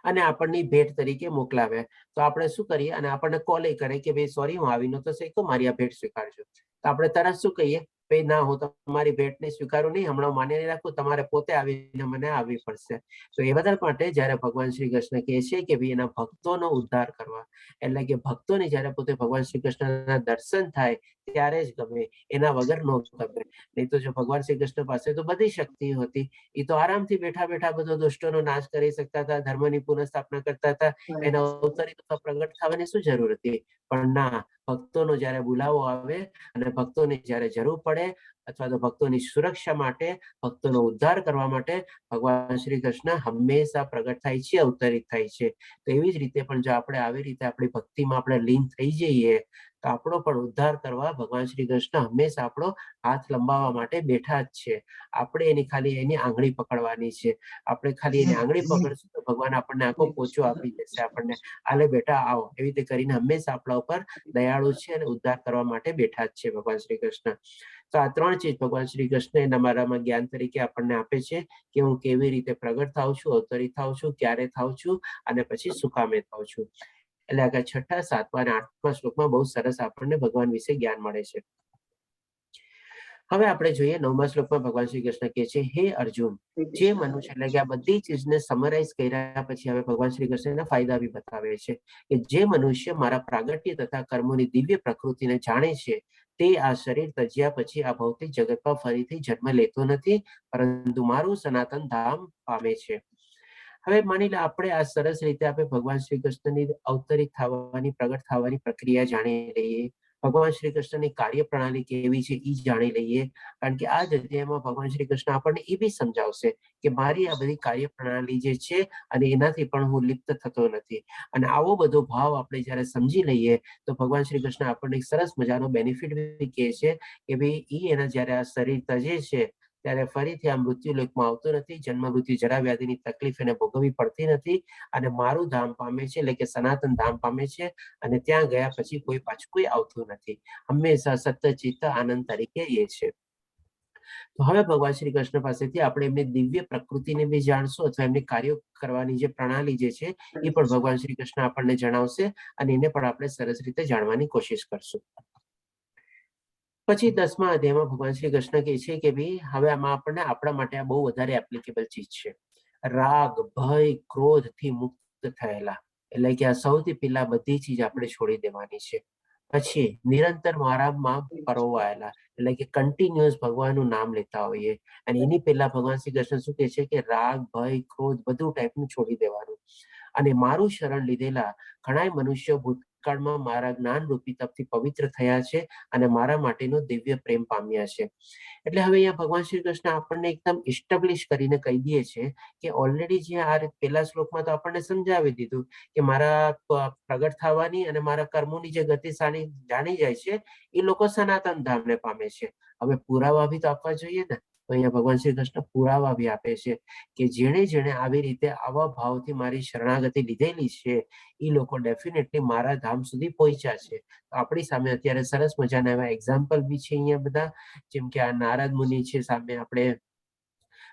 અને આપણને ભેટ તરીકે મોકલાવે, તો આપણે શું કરીએ? અને આપણને કોલ કરે કે ભાઈ સોરી, હું આવી નતો શક્યો, મારી આ ભેટ સ્વીકારજો. તો આપણે તરત શું કહીએ? ભાઈ ના, હું તમારી ભેટને સ્વીકારું નહીં, હમણાં માન્ય નહીં રાખું, તમારે પોતે આવીને મને આવવી પડશે. તો એ બધા માટે જયારે ભગવાન શ્રી કૃષ્ણ કહે છે કે ભાઈ એના ભક્તોનો ઉદ્ધાર કરવા, એટલે કે ભક્તોને જયારે પોતે ભગવાન શ્રી કૃષ્ણના દર્શન થાય ત્યારે જ ગમે, એના વગર ન ગમે. નહીં તો જો ભગવાન શ્રી કૃષ્ણ પાસે તો બધી શક્તિ હતી, એ તો આરામથી બેઠા બેઠા બધો દુષ્ટોનો નાશ કરી શકતા હતા, ધર્મની પુનઃસ્થાપના કરતા હતા, એના અવતરિત પ્રગટ થવાની શું જરૂર હતી? પણ ના, ભક્તોનો જયારે બોલાવો આવે અને ભક્તોને જયારે જરૂર પડે અથવા તો ભક્તોની સુરક્ષા માટે, ભક્તોનો ઉદ્ધાર કરવા માટે ભગવાન શ્રી કૃષ્ણ હંમેશા પ્રગટ થાય છે, અવતરિત થાય છે. તો એવી જ રીતે પણ જો આપણે આવી રીતે આપણી ભક્તિમાં આપણે લીન થઈ જઈએ તો આપણો પણ ઉદ્ધાર કરવા ભગવાન શ્રી કૃષ્ણ હંમેશા આપણો હાથ લંબાવવા માટે બેઠા જ છે. આપણે એની ખાલી એની આંગળી પકડવાની છે. આપણે ખાલી એની આંગળી પકડશું તો ભગવાન આપણને આખો પોચો આપી દેશે, આપણને આલે બેટા આવો, એવી રીતે કરીને હંમેશા આપણા ઉપર દયાળુ છે અને ઉદ્ધાર કરવા માટે બેઠા જ છે ભગવાન શ્રી કૃષ્ણ. તો આ ત્રણ ચીજ ભગવાન શ્રી કૃષ્ણ અમારામાં જ્ઞાન તરીકે આપણને આપે છે કે હું કેવી રીતે પ્રગટ થાઉં છું, અવતરિત થાઉં છું, ક્યારે થાઉં છું અને પછી શું કામે થાઉં છું. એટલે આગળ 6ઠા, 7મા અને 8મા શ્લોકમાં બહુ સરસ આપણને ભગવાન વિશે જ્ઞાન મળે છે. હવે આપણે જોઈએ 9મા શ્લોકમાં ભગવાન શ્રી કૃષ્ણ કહે છે, હે અર્જુન, જે મનુષ્ય, એટલે કે આ બધી ચીજને સમરાઇઝ કર્યા પછી હવે ભગવાન શ્રી કૃષ્ણના ફાયદા બી બતાવે છે કે જે મનુષ્ય મારા પ્રાગટ્ય તથા કર્મોની દિવ્ય પ્રકૃતિને જાણે છે તે આ શરીર ત્યજ્યા પછી આ ભૌતિક જગતમાં ફરીથી જન્મ લેતો નથી, પરંતુ મારું સનાતન ધામ પામે છે. હવે માની લો આપણે આ સરસ રીતે આપણે ભગવાન શ્રી કૃષ્ણની અવતરિત થવાની, પ્રગટ થવાની પ્રક્રિયા જાણી લઈએ, ભગવાન શ્રી કૃષ્ણની કાર્ય પ્રણાલી કેવી છે એ જાણી લઈએ, કારણ કે આ જ અધ્યાયમાં ભગવાન શ્રી કૃષ્ણ આપણને એ બી સમજાવશે કે મારી આ બધી કાર્ય પ્રણાલી જે છે અને એનાથી પણ હું લિપ્ત થતો નથી. અને આવો બધો ભાવ આપણે જયારે સમજી લઈએ તો ભગવાન શ્રી કૃષ્ણ આપણને એક સરસ મજાનો બેનિફિટ બી કહે છે કે ભાઈ એ એના જયારે આ શરીર તજે છે ત્યારે ફરીથી આ મૃત્યુ લોકમાં આવતો નથી, જન્મ મૃત્યુ જરા વ્યાધિની તકલીફ એને ભોગવવી પડતી નથી અને મારું ધામ પામે છે, એટલે કે સનાતન ધામ પામે છે. અને ત્યાં ગયા પછી કોઈ પાછું કોઈ આવતું નથી, હંમેશા સત્ય ચિત્ત આનંદ તરીકે એ છે. તો હવે ભગવાન શ્રી કૃષ્ણ પાસેથી આપણે એમની દિવ્ય પ્રકૃતિને બી જાણશું અથવા એમની કાર્યો કરવાની જે પ્રણાલી જે છે એ પણ ભગવાન શ્રી કૃષ્ણ આપણને જણાવશે અને એને પણ આપણે સરસ રીતે જાણવાની કોશિશ કરશું. પછી 10મા અધ્યાયમાં ભગવાન શ્રી કૃષ્ણ કહે છે કે ભાઈ હવે આમાં આપણને આપણા માટે આ બહુ વધારે એપ્લિકેબલ ચીજ છે. રાગ, ભય, ક્રોધ થી મુક્ત થયેલા, એટલે કે આ સૌથી પહેલા બધી ચીજ આપણે છોડી દેવાની છે. પછી નિરંતર આરામમાં પરોવાયેલા, એટલે કે કન્ટિન્યુઅસ ભગવાનનું નામ લેતા હોઈએ. અને એની પહેલા ભગવાન શ્રી કૃષ્ણ શું કહે છે કે રાગ, ભય, ક્રોધ બધું ટાઈપનું છોડી દેવાનું. અને મારું શરણ લીધેલા ઘણા મનુષ્યો ભૂતકાળમાં મારા જ્ઞાન રૂપી તપથી પવિત્ર થયા છે અને મારા માટેનો દિવ્ય પ્રેમ પામ્યા છે. એટલે હવે અહીંયા ભગવાન શ્રી કૃષ્ણ આપણને એકદમ ઇસ્ટાબ્લિશ કરીને કહી દે છે કે ઓલરેડી જે આ પહેલા શ્લોકમાં તો આપણને સમજાવી દીધું કે મારા પ્રગટ થવાની અને મારા કર્મોની જે ગતિ જાણી જાય છે એ લોકો સનાતન ધામને પામે છે. હવે પુરાવા બી તો આપવા જોઈએ ને, તો અહીંયા ભગવાન શ્રી કૃષ્ણ પુરાવા બી આપે છે કે જેણે જેણે આવી રીતે આવા ભાવથી મારી શરણાગતિ લીધેલી છે એ લોકો ડેફિનેટલી મારા ધામ સુધી પહોંચ્યા છે. આપણી સામે અત્યારે સરસ મજાના એવા એક્ઝામ્પલ બી છે અહીંયા બધા, જેમ કે આ નારદ મુનિ છે સામે આપણે,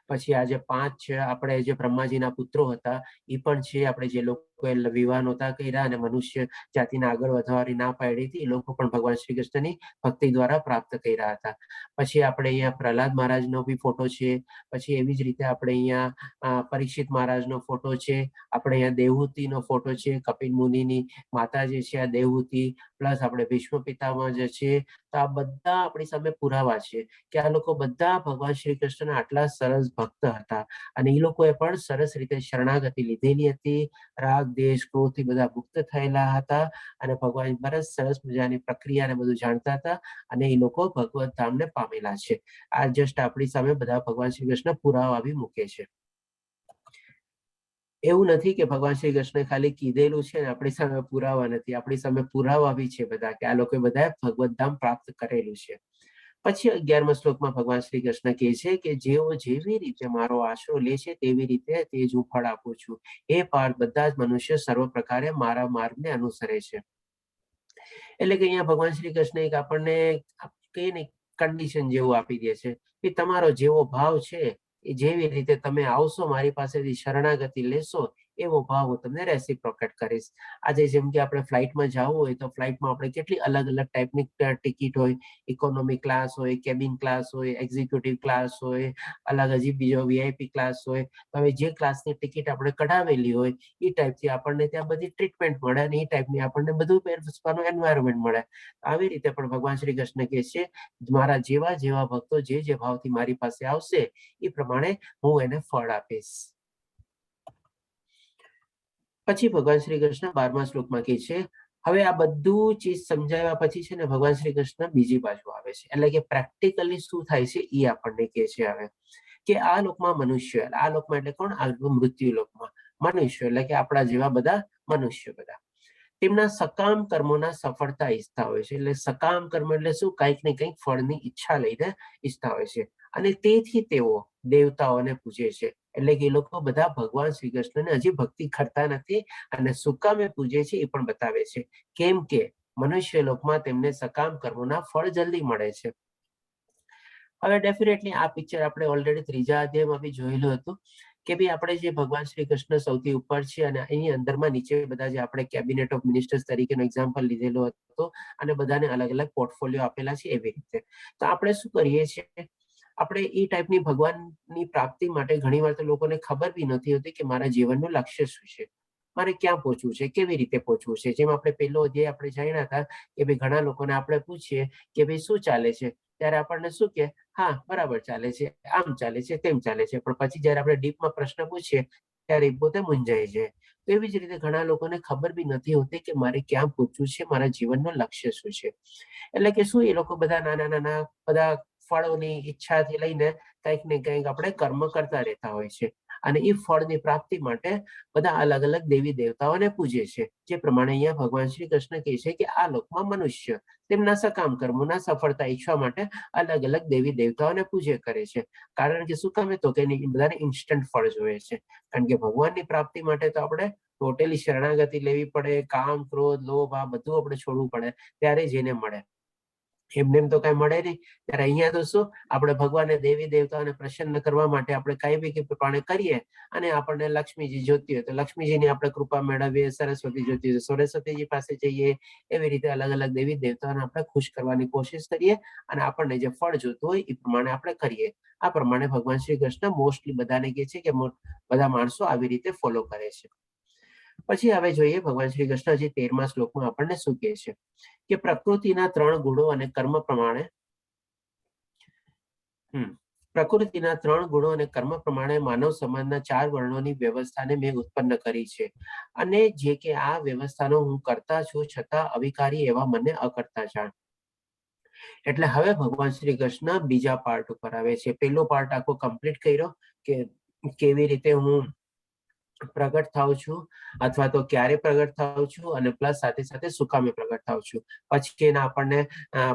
પછી આ જે 5 છે આપણે જે બ્રહ્માજીના પુત્રો હતા એ પણ છે, આપણે જે લોકોએ વિવાહ નહોતા કર્યા અને મનુષ્ય જાતિને આગળ વધવાની ના પાડી હતી એ લોકો પણ ભગવાન શ્રી કૃષ્ણની ભક્તિ દ્વારા પ્રાપ્ત કર્યા હતા. પછી આપણે અહીંયા પ્રહલાદ મહારાજનો બી ફોટો છે, પછી એવી જ રીતે આપણે અહીંયા પરીક્ષિત મહારાજનો ફોટો છે, આપણે અહીંયા દેવહૂતિનો ફોટો છે, કપિલ મુનિની માતા જે છે આ દેવહૂતિ, પ્લસ આપણે ભીષ્મ પિતામહ જે છે. તો આ બધા આપણી સામે પુરાવા છે કે આ લોકો બધા ભગવાન શ્રી કૃષ્ણના આટલા સરસ ભક્ત હતા અને એ લોકોએ પણ સરસ રીતે શરણાગતિ લીધેલી હતી, રાગ, દેશ, ક્રોધથી બધા મુક્ત થયેલા હતા અને ભગવાન બરસ સરસ મજાની પ્રક્રિયાને બધું જાણતા હતા અને એ લોકો ભગવત ધામને પામેલા છે. આ જસ્ટ આપણી સામે બધા ભગવાન શ્રી કૃષ્ણ પુરાવા બી મૂકે છે. એવું નથી કે ભગવાન શ્રી કૃષ્ણ ખાલી કીધેલું છે ને આપણી સામે પુરાવા નથી, આપણી સામે પુરાવા બી છે બધા કે આ લોકોએ બધાએ ભગવત ધામ પ્રાપ્ત કરેલું છે. પછી 11મા શ્લોકમાં ભગવાન શ્રી કૃષ્ણ કહે છે કે જેઓ જેવી રીતે મારો આશરો લે છે તેવી રીતે તે જ હું ફળ આપું છું. એ પાર્થ બધા જ મનુષ્ય સર્વ પ્રકારે મારા માર્ગને અનુસરે છે. એટલે કે અહીંયા ભગવાન શ્રી કૃષ્ણ એક આપણને કહીએ ને કન્ડિશન જેવું આપી દે છે કે તમારો જેવો ભાવ છે એ જેવી રીતે તમે આવશો મારી પાસેથી શરણાગતિ લેશો એવો ભાવ હું તમને રેસિપ્રોકેટ કરીશ. આજે જેમ કે આપણે ફ્લાઇટમાં જવું હોય તો ફ્લાઇટમાં આપણે કેટલી અલગ અલગ ટાઈપની ટિકિટ હોય, ઇકોનોમી ક્લાસ હોય, કેબિન ક્લાસ હોય, એક્ઝિક્યુટિવ ક્લાસ હોય, અલગ હજી બીજો VIP ક્લાસ હોય. હવે જે ક્લાસની ટિકિટ આપણે કઢાવેલી હોય એ ટાઈપથી આપણને ત્યાં બધી ટ્રીટમેન્ટ મળે અને એ ટાઈપની આપણને બધું બેસવાનું એન્વાયરમેન્ટ મળે. આવી રીતે પણ ભગવાન શ્રી કૃષ્ણ કહે છે મારા જેવા જેવા ભક્તો જે ભાવથી મારી પાસે આવશે એ પ્રમાણે હું એને ફળ આપીશ. પછી ભગવાન શ્રી કૃષ્ણ 12મા શ્લોકમાં કહે છે હવે આ બધું ચીજ સમજાવ્યા પછી છે ને ભગવાન શ્રી કૃષ્ણ બીજી બાજુ આવે છે. એટલે કે પ્રેક્ટિકલી શું થાય છે એ આપણને કહે છે હવે કે આ લોકમાં મનુષ્ય, આ લોકમાં એટલે કોણ? આ મૃત્યુ લોકમાં મનુષ્ય એટલે કે આપણા જેવા બધા મનુષ્ય બધા તેમના સકામ કર્મોના સફળતા ઈચ્છતા હોય છે. એટલે સકામ કર્મ એટલે શું? કંઈક ને કંઈક ફળની ઈચ્છા લઈને ઈચ્છતા હોય છે અને તેથી તેઓ દેવતાઓને પૂજે છે. એટલે કે એ લોકો બધા ભગવાન શ્રી કૃષ્ણને હજી ભક્તિ કરતા નથી અને સુકામે પૂજે છે એ પણ બતાવે છે. કેમ કે મનુષ્ય લોકમાં તેમને સકામ કર્મોના ફળ જલ્દી મળે છે. હવે ડેફિનેટલી આ પિક્ચર આપણે ઓલરેડી 3જા અધ્યાયમાં બી જોયેલું હતું કે ભાઈ આપણે જે ભગવાન શ્રી કૃષ્ણ સૌથી ઉપર છે અને એની અંદરમાં નીચે બધા જે આપણે કેબિનેટ ઓફ મિનિસ્ટર્સ તરીકેનો એક્ઝામ્પલ લીધેલો હતો અને બધાને અલગ અલગ પોર્ટફોલિયો આપેલા છે એવી રીતે. તો આપણે શું કરીએ છીએ આપણે એ ટાઈપની ભગવાનની પ્રાપ્તિ માટે ઘણીવાર તો લોકોને ખબર બી નથી હોતી કે મારા જીવનનું લક્ષ્ય શું છે, મારે ક્યાં પહોંચવું છે, કેવી રીતે પહોંચવું છે. જેમ આપણે પહેલો અધ્યાય આપણે જાણ્યા હતા કે ભાઈ ઘણા લોકોને આપણે પૂછીએ કે ભાઈ શું ચાલે છે ત્યારે આપણને શું કે હા બરાબર ચાલે છે, આમ ચાલે છે, તેમ ચાલે છે. પણ પછી જયારે આપણે ડીપમાં પ્રશ્ન પૂછીએ ત્યારે પોતે મૂંઝાઈ જાય. તો એવી જ રીતે ઘણા લોકોને ખબર બી નથી હોતી કે મારે ક્યાં પહોંચવું છે, મારા જીવનનું લક્ષ્ય શું છે. એટલે કે શું એ લોકો બધા નાના નાના બધા ફળોની ઈચ્છાથી લઈને કંઈક ને કંઈક આપણે કર્મ કરતા રહેતા હોય છે અને એ ફળની પ્રાપ્તિ માટે બધા અલગ અલગ દેવી દેવતાઓને પૂજે છે. જે પ્રમાણે અહીંયા ભગવાન શ્રી કૃષ્ણ કહે છે કે આ લોકમાં મનુષ્ય તેમના સકામ કર્મોના સફળતા ઈચ્છવા માટે અલગ અલગ દેવી દેવતાઓને પૂજે કરે છે. કારણ કે શું કામે? તો કે બધાને ઇન્સ્ટન્ટ ફળ જોઈએ છે. કારણ કે ભગવાનની પ્રાપ્તિ માટે તો આપણે ટોટલી શરણાગતિ લેવી પડે, કામ ક્રોધ લોભ આ બધું આપણે છોડવું પડે ત્યારે જ એને મળે. એમને એમ તો કઈ મળે નહીં. ત્યારે અહીંયા તો શું આપણે ભગવાનને દેવી દેવતાઓને પ્રસન્ન કરવા માટે આપણે કઈ બી પ્રમાણે કરીએ અને આપણને લક્ષ્મીજી જોતી હોય તો લક્ષ્મીજીની આપણે કૃપા મેળવીએ, સરસ્વતી જોતી હોય તો સરસ્વતીજી પાસે જઈએ. એવી રીતે અલગ અલગ દેવી દેવતાઓને આપણે ખુશ કરવાની કોશિશ કરીએ અને આપણને જે ફળ જોતું હોય એ પ્રમાણે આપણે કરીએ. આ પ્રમાણે ભગવાન શ્રી કૃષ્ણ મોસ્ટલી બધાને કહે છે કે બધા માણસો આવી રીતે ફોલો કરે છે. પછી હવે જોઈએ ભગવાન શ્રી કૃષ્ણ હજી 13મા શ્લોકમાં આપણને શું કહે છે કે પ્રકૃતિના 3 ગુણો અને કર્મ પ્રમાણે પ્રકૃતિના 3 ગુણો અને કર્મ પ્રમાણે માનવ સમાજના 4 વર્ણોની વ્યવસ્થાને મેં ઉત્પન્ન કરી છે અને જે કે આ વ્યવસ્થાનો હું કરતા છું છતાં અવિકારી એવા મને અકર્તા જાણ. એટલે હવે ભગવાન શ્રી કૃષ્ણ બીજા પાર્ટ ઉપર આવે છે. પહેલો પાર્ટ આખો કમ્પ્લીટ કર્યો કે કેવી રીતે હું પ્રગટ થાઉં છું અથવા તો ક્યારે પ્રગટ થાઉં છું અને પ્લસ સાથે સાથે સુકામે પ્રગટ થાઉં છું. પછી એના આપણને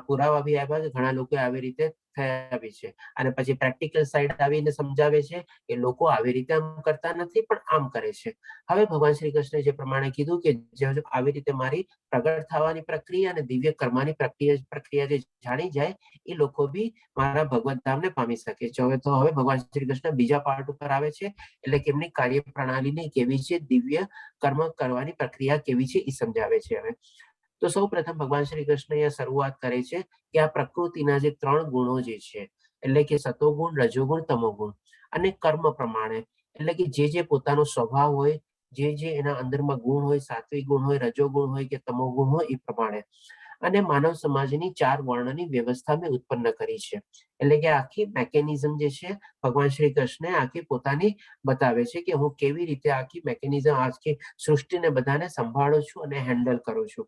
પુરાવા બી આપ્યા કે ઘણા લોકો આવી રીતે થયા બી છે અને પછી પ્રેક્ટિકલ સાઈડ આવીને સમજાવે છે કે લોકો આવી રીતે આમ કરતા નથી પણ આમ કરે છે. હવે ભગવાન શ્રી કૃષ્ણે જે પ્રમાણે કીધું કે આવી રીતે મારી પ્રગટ થવાની પ્રક્રિયા અને દિવ્ય કર્મની પ્રક્રિયા જે જાણી જાય એ લોકો બી મારા ભગવત ધામને પામી શકે છે. હવે ભગવાન શ્રી કૃષ્ણ બીજા પાર્ટ ઉપર આવે છે એટલે કે એમની કાર્ય પ્રણાલીની કેવી છે, દિવ્ય કર્મ કરવાની પ્રક્રિયા કેવી છે એ સમજાવે છે. હવે તો સૌ પ્રથમ ભગવાન શ્રી કૃષ્ણ અહીંયા શરૂઆત કરે છે કે આ પ્રકૃતિના જે 3 ગુણો જે છે એટલે કે સતોગુણ, રજોગુણ, તમોગુણ અને કર્મ પ્રમાણે એટલે કે જે પોતાનો સ્વભાવ હોય, જે એના અંદરમાં ગુણ હોય, સાત્વિક ગુણ હોય, રજોગુણ હોય કે તમોગુણ હોય એ પ્રમાણે અને માનવ સમાજની 4 વર્ણની વ્યવસ્થા મેં ઉત્પન્ન કરી છે. એટલે કે આખી મેકેનિઝમ જે છે ભગવાન શ્રી કૃષ્ણ આખી પોતાની બતાવે છે કે હું કેવી રીતે આખી મેકેનિઝમ આખી સૃષ્ટિને બધાને સંભાળું છું અને હેન્ડલ કરું છું.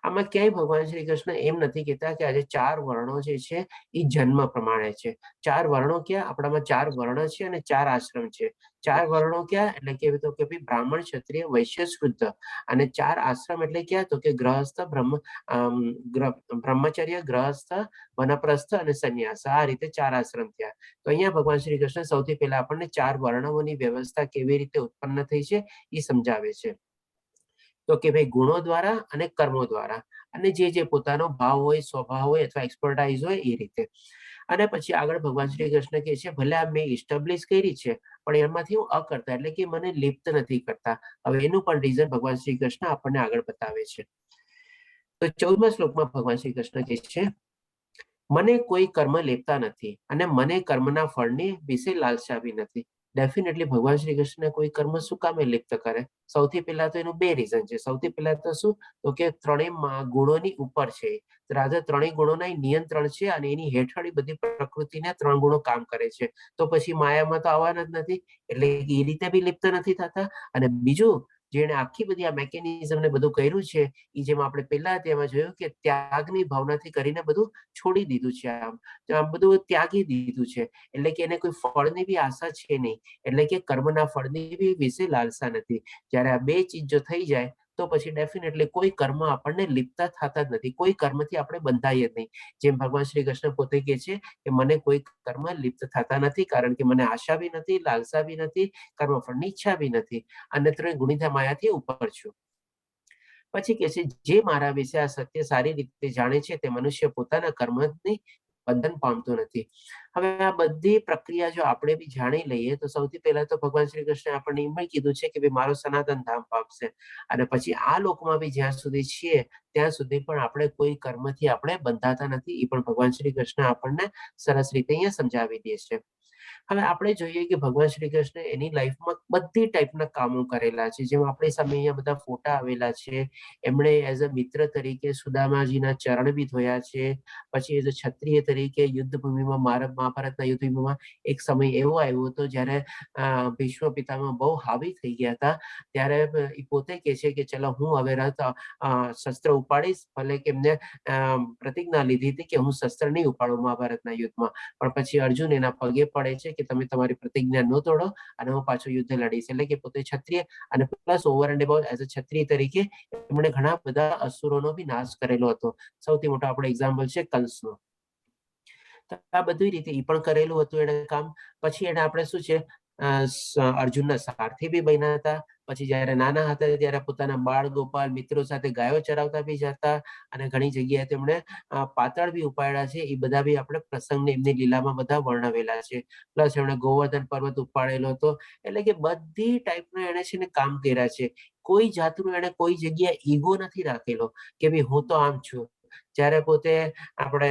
આમાં ક્યાંય ભગવાન શ્રી કૃષ્ણ એમ નથી કહેતા કે આજે 4 વર્ણો જે છે એ જન્મ પ્રમાણે છે. 4 વર્ણો ક્યાં? આપણામાં 4 વર્ણ છે અને 4 આશ્રમ છે. 4 વર્ણો ક્યાં? એટલે કે તો કે ભાઈ બ્રાહ્મણ, ક્ષત્રિય, વૈશ્ય, શુદ્ર. અને 4 આશ્રમ એટલે ક્યાં? તો કે ગ્રહસ્થ, બ્રહ્મચર્ય, ગ્રહસ્થ, વનપ્રસ્થ અને સંન્યાસ. આ રીતે 4 આશ્રમ થયા. તો અહીંયા ભગવાન શ્રી કૃષ્ણ સૌથી પહેલા આપણને 4 વર્ણોની વ્યવસ્થા કેવી રીતે ઉત્પન્ન થઈ છે એ સમજાવે છે. તો કે ભાઈ ગુણો દ્વારા અને કર્મો દ્વારા, અને જે પોતાનો ભાવ હોય, સ્વભાવ હોય અથવા એક્સપર્ટાઇઝ હોય એ રીતે. અને પછી આગળ ભગવાન શ્રી કૃષ્ણ કહે છે ભલે આ મેં ઇસ્ટાબ્લિશ કરી છે પણ એમાંથી હું અકર્તા એટલે કે મને લિપ્ત નથી કરતા. હવે એનું પણ રીઝન ભગવાન શ્રી કૃષ્ણ આપણને આગળ બતાવે છે. તો 14મા શ્લોકમાં ભગવાન શ્રી કૃષ્ણ કહે છે મને કોઈ કર્મ લેપતા નથી અને મને કર્મના ફળની વિશે લાલસા બી નથી. ડેફિનેટલી ભગવાન શ્રી કૃષ્ણ કોઈ કર્મ શું કામે લિપ્ત કરે? સૌથી પહેલા તો એનું 2 રીઝન છે. સૌથી પહેલા તો શું? તો કે ત્રણેય ગુણોની ઉપર છે. રાજા ત્રણેય ગુણોના નિયંત્રણ છે અને એની હેઠળ બધી પ્રકૃતિને 3 ગુણો કામ કરે છે. તો પછી માયામાં તો આવવાના જ નથી, એટલે એ રીતે બી લિપ્ત નથી થતા. અને બીજું, જેણે આખી બધી આ મેકેનિઝમ ને બધું કર્યું છે એ જેમ આપણે પહેલા તેમાં જોયું કે ત્યાગની ભાવનાથી કરીને બધું છોડી દીધું છે. આમ બધું ત્યાગી દીધું છે. એટલે કે એને કોઈ ફળની બી આશા છે નહીં. એટલે કે કર્મના ફળની બી વિશે લાલસા નથી. જ્યારે આ 2 ચીજ જો થઈ જાય તો પછી ડેફિનેટલી કોઈ કર્મ આપણને લિપ્ત થતા જ નથી. કોઈ કર્મથી આપણે બંધાઈએ જ નહીં. જેમ ભગવાન શ્રી કૃષ્ણ પોતે કહે છે કે મને કોઈ કર્મ લિપ્ત થતા નથી, કારણ કે મને આશા બી નથી, લાલસા બી નથી, કર્મફળની ઈચ્છા બી નથી, અને ત્રણેય ગુણિતા માયાથી ઉપર છું. પછી કે છે જે મારા વિશે આ સત્ય સારી રીતે જાણે છે તે મનુષ્ય પોતાના કર્મની બંધન પામતો નથી. હવે આ બધી પ્રક્રિયા જો આપણે બી જાણી લઈએ તો સૌથી પહેલા તો ભગવાન શ્રી કૃષ્ણ આપણને એમ કીધું છે કે ભાઈ મારો સનાતન ધામ પામશે. અને પછી આ લોકમાં બી જ્યાં સુધી છીએ ત્યાં સુધી પણ આપણે કોઈ કર્મથી આપણે બંધાતા નથી. એ પણ ભગવાન શ્રી કૃષ્ણ આપણને સરસ રીતે અહીંયા સમજાવી દે છે. હવે આપણે જોઈએ કે ભગવાન શ્રી કૃષ્ણ એની લાઈફમાં બધી ટાઈપના કામો કરેલા છે. જેમ આપણી સામે અહીંયા બધા ફોટા આવેલા છે. એમણે એઝ અ મિત્ર તરીકે સુદામાજીના ચરણ બી ધોયા છે. પછી એઝ અ ક્ષત્રિય તરીકે યુદ્ધભૂમિમાં, મહાભારતના યુદ્ધભૂમિમાં એક સમય એવો આવ્યો હતો જ્યારે ભીષ્મ પિતામહ બહુ હાવી થઈ ગયા હતા. ત્યારે એ પોતે કહે છે કે ચલો હું હવે શસ્ત્ર ઉપાડીશ. ભલે કે એમને પ્રતિજ્ઞા લીધી હતી કે હું શસ્ત્ર નહીં ઉપાડું મહાભારતના યુદ્ધમાં, પણ પછી અર્જુન એના પગે પડે છે કે તમે તમારી પ્રતિજ્ઞા ન તોડો અને હું પાછો યુદ્ધ લડીશ. એટલે કે પોતે ક્ષત્રિય અને plus over and about as a ક્ષત્રિય તરીકે એમણે ઘણા બધા અસુરોનો બી નાશ કરેલો હતો. સૌથી મોટો આપણો એક્ઝામ્પલ છે કંસનો. આ બધી રીતે એ પણ કરેલું હતું એને કામ. પછી એને આપણે શું છે અર્જુનના સારથી બી બન્યા હતા. પછી જયારે નાના હતા ત્યારે પોતાના બાળ ગોપાલ મિત્રો સાથે ગાયો ચરાવતા બી જતા, અને ઘણી જગ્યાએ તેમણે પાતાળ બી ઉપાડ્યા છે. એ બધા બી આપણે પ્રસંગને એમની લીલામાં બધા વર્ણવેલા છે. પ્લસ એમણે ગોવર્ધન પર્વત ઉપાડેલો હતો. એટલે કે બધી ટાઈપના એને છે ને કામ કર્યા છે. કોઈ જાતનું એને કોઈ જગ્યાએ ઈગો નથી રાખેલો કે ભાઈ હું તો આમ છું. જ્યારે પોતે આપણે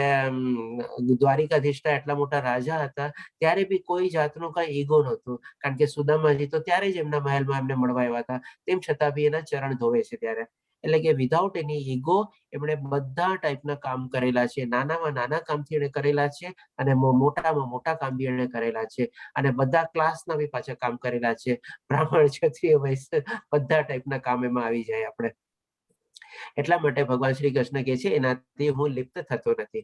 દ્વારિકાધીશના એટલા મોટા રાજા હતા ત્યારે બી કોઈ જાતનો કઈ ઈગો નહોતો, કારણ કે સુદામાજી તો ત્યારે જ એમના મહેલમાં એમને મળવા આવ્યા હતા. તેમ છતાં બી એના ચરણ ધોવે છે ત્યારે. એટલે કે વિધાઉટ એની ઈગો એમણે બધા ટાઈપના કામ કરેલા છે. નાનામાં નાના કામથી એને કરેલા છે અને મોટામાં મોટા કામ બી એને કરેલા છે. અને બધા ક્લાસના બી પાછા કામ કરેલા છે. બ્રાહ્મણ, ક્ષત્રિય, વૈશ્ય બધા ટાઈપના કામ એમાં આવી જાય આપણે. એટલા માટે ભગવાન શ્રી કૃષ્ણ કહે છે એનાથી હું લિપ્ત થતો નથી.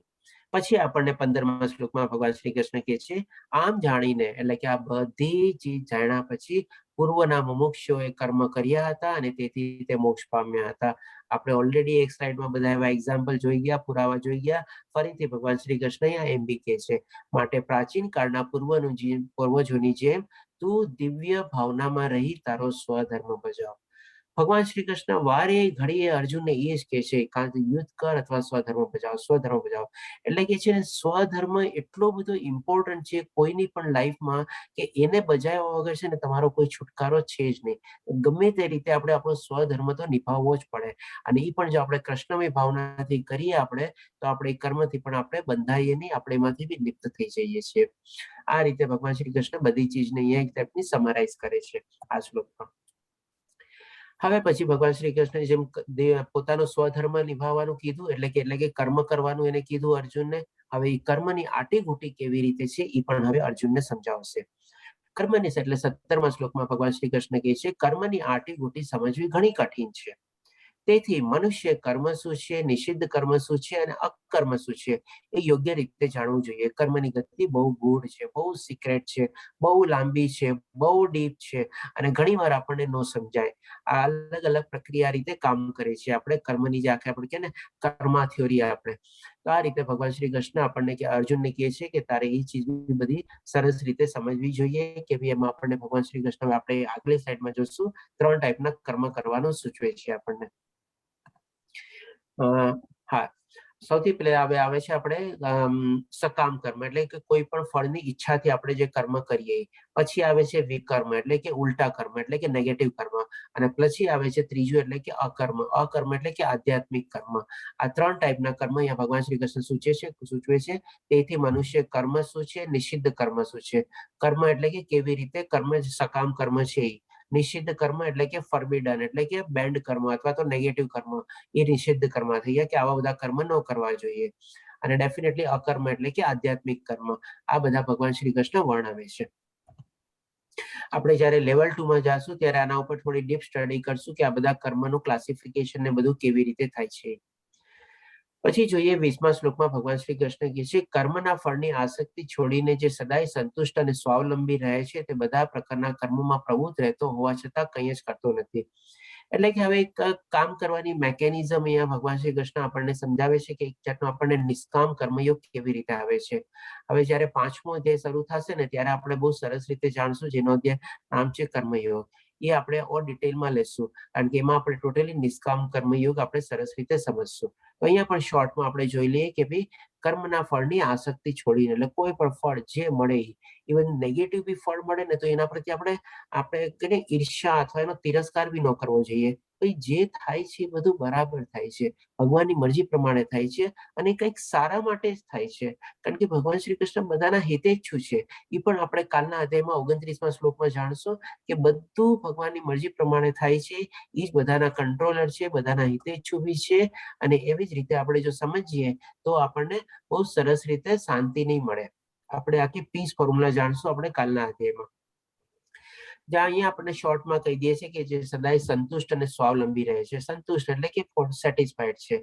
પછી આપણને 15મા શ્લોકમાં ભગવાન શ્રી કૃષ્ણ કહે છે આમ જાણીને, એટલે કે આ બધી ચીજ જાણ્યા પછી પૂર્વના મુમુક્ષુઓએ કર્મ કર્યા હતા અને તેથી તે મોક્ષ પામ્યા હતા. આપણે ઓલરેડી એક સ્લાઇડમાં બધા એવા એક્ઝામ્પલ જોઈ ગયા, પુરાવા જોઈ ગયા. ફરીથી ભગવાન શ્રી કૃષ્ણ અહીંયા એમ બી કહે છે માટે પ્રાચીન કાળના પૂર્વજોની જેમ તું દિવ્ય ભાવનામાં રહી તારો સ્વધર્મ બજાવ. ભગવાન શ્રી કૃષ્ણ વારે ઘડીએ અર્જુનને એ જ કહે છે કાં તો યુદ્ધ કર અથવા સ્વધર્મ બજાવ, સ્વધર્મ બજાવ. એટલે કે છે સ્વધર્મ એટલો બધો ઇમ્પોર્ટન્ટ છે કોઈની પણ લાઈફમાં કે એને બજાવ્યા વગર છે ને તમારો કોઈ છુટકારો છે જ નહીં. ગમે તે રીતે આપણે આપણો સ્વધર્મ તો નિભાવવો જ પડે. અને એ પણ જો આપણે કૃષ્ણમય ભાવનાથી કરીએ આપણે તો આપણે એ કર્મથી પણ આપણે બંધાઈએ નહીં, આપણે એમાંથી બી લિપ્ત થઈ જઈએ છીએ. આ રીતે ભગવાન શ્રી કૃષ્ણ બધી ચીજને અહીંયા એક ટાઈપની સમરાઇઝ કરે છે આ શ્લોકમાં. હવે પછી ભગવાન શ્રી કૃષ્ણ જેમ પોતાનો સ્વધર્મ નિભાવવાનું કીધું, એટલે કે કર્મ કરવાનું એને કીધું અર્જુનને. હવે એ કર્મની આટીઘૂટી કેવી રીતે છે એ પણ હવે અર્જુનને સમજાવશે. કર્મની એટલે 17મા શ્લોકમાં ભગવાન શ્રી કૃષ્ણ કહે છે કર્મની આટીઘૂટી સમજવી ઘણી કઠિન છે. તેથી મનુષ્ય કર્મ શું છે, નિષિદ્ધ કર્મ શું છે અને અકર્મ શું છે એ યોગ્ય રીતે જાણવું જોઈએ. કર્મની ગતિ બહુ ગૂઢ છે, બહુ સિક્રેટ છે, બહુ લાંબી છે, બહુ ડીપ છે અને ઘણી વાર આપણને ન સમજાય. આ અલગ અલગ પ્રક્રિયા રીતે કામ કરે છે. આપણે કર્મની જે આખે આપણે કે ને કર્મા થિયોરી આપણે, તો આ રીતે ભગવાન શ્રી કૃષ્ણ આપણને કે અર્જુનને કહે છે કે તારે એ ચીજ બધી સરસ રીતે સમજવી જોઈએ કે ભાઈ એમાં આપણને ભગવાન શ્રી કૃષ્ણ આપણે આગલી સાઈડમાં જોશું 3 ટાઈપના કર્મ કરવાનું સૂચવે છે આપણને. હા, સૌથી પહેલા હવે આવે છે આપણે સકામ કર્મ એટલે કે કોઈ પણ ફળની ઈચ્છાથી આપણે જે કર્મ કરીએ. પછી આવે છે વિકર્મ એટલે કે ઉલટા કર્મ એટલે કે નેગેટિવ કર્મ, અને પછી આવે છે ત્રીજું એટલે કે અકર્મ. અકર્મ એટલે કે આધ્યાત્મિક કર્મ. આ 3 ટાઈપના કર્મ અહીંયા ભગવાન શ્રી કૃષ્ણ સૂચવે છે. તેથી મનુષ્ય કર્મ શું છે, નિષિદ્ધ કર્મ શું છે. કર્મ એટલે કે કેવી રીતે કર્મ સકામ કર્મ છે. નિષિદ્ધ કર્મ એટલે કે ફોરબિડન એટલે કે બેન્ડ કર્મ અથવા તો નેગેટિવ કર્મ, એ નિષિદ્ધ કર્મ થઈ ગયા કે આવા બધા કર્મ ન કરવા જોઈએ. અને ડેફિનેટલી અકર્મ એટલે કે આધ્યાત્મિક કર્મ. આ બધા ભગવાન શ્રી કૃષ્ણ વર્ણવે છે. આપણે જ્યારે લેવલ 2 માં જાશું ત્યારે આના ઉપર થોડી ડીપ સ્ટડી કરશું કે આ બધા કર્મનું ક્લાસિફિકેશન ને બધું કેવી રીતે થાય છે. પછી જોઈએ 20મા શ્લોકમાં ભગવાન શ્રી કૃષ્ણ કહે છે, કર્મના ફળની આસક્તિ છોડીને જે સદાય સંતુષ્ટ અને સ્વાવલંબી રહે છે તે બધા પ્રકારના કર્મોમાં પ્રવૃત્ત રહેતો હોવા છતાં કંઈ જ કરતો નથી. એટલે કે હવે એક કામ કરવાની મેકેનિઝમ અહીંયા ભગવાન શ્રી કૃષ્ણ આપણને સમજાવે છે કે એક જાતનો આપણને નિષ્કામ કર્મયોગ કેવી રીતે આવે છે. હવે જ્યારે 5મો અધ્યાય શરૂ થશે ને ત્યારે આપણે બહુ સરસ રીતે જાણશું, જેનો અધ્યાય નામ છે કર્મયોગ. એ આપણે ઓર ડિટેલમાં લેશું કારણ કે એમાં આપણે ટોટલી નિષ્કામ કર્મયોગ આપણે સરસ રીતે સમજશું. તો અહીંયા પણ શોર્ટમાં આપણે જોઈ લઈએ કે ભાઈ કર્મના ફળની આસક્તિ છોડીને, એટલે કોઈ પણ ફળ જે મળે, ઇવન નેગેટિવ બી ફળ મળે ને તો એના પ્રત્યે આપણે ઈર્ષ્યા અથવા એનો તિરસ્કાર બી ન કરવો જોઈએ. જે થાય છે એ બધું બરાબર થાય છે, ભગવાનની મરજી પ્રમાણે થાય છે અને કંઈક સારા માટે જ થાય છે. કારણ કે ભગવાન શ્રી કૃષ્ણ બધાના હિતેચ્છુ છે. એ પણ આપણે કાલના અધ્યાયમાં 29મા શ્લોકમાં જાણશું કે બધું ભગવાનની મરજી પ્રમાણે થાય છે. એ જ બધાના કંટ્રોલર છે, બધાના હિતેચ્છુ બી છે. અને એવી જ રીતે આપણે જો સમજીએ તો આપણને બહુ સરસ રીતે શાંતિ નહીં મળે. આપણે આખી પીસ ફોર્મ્યુલા જાણશું આપણે કાલના અધ્યાયમાં. જ્યાં અહીંયા આપણને શોર્ટમાં કહી દે છે કે જે સદાય સંતુષ્ટ અને સ્વાવલંબી રહે છે. સંતુષ્ટ એટલે કે સેટિસ્ફાઈડ છે.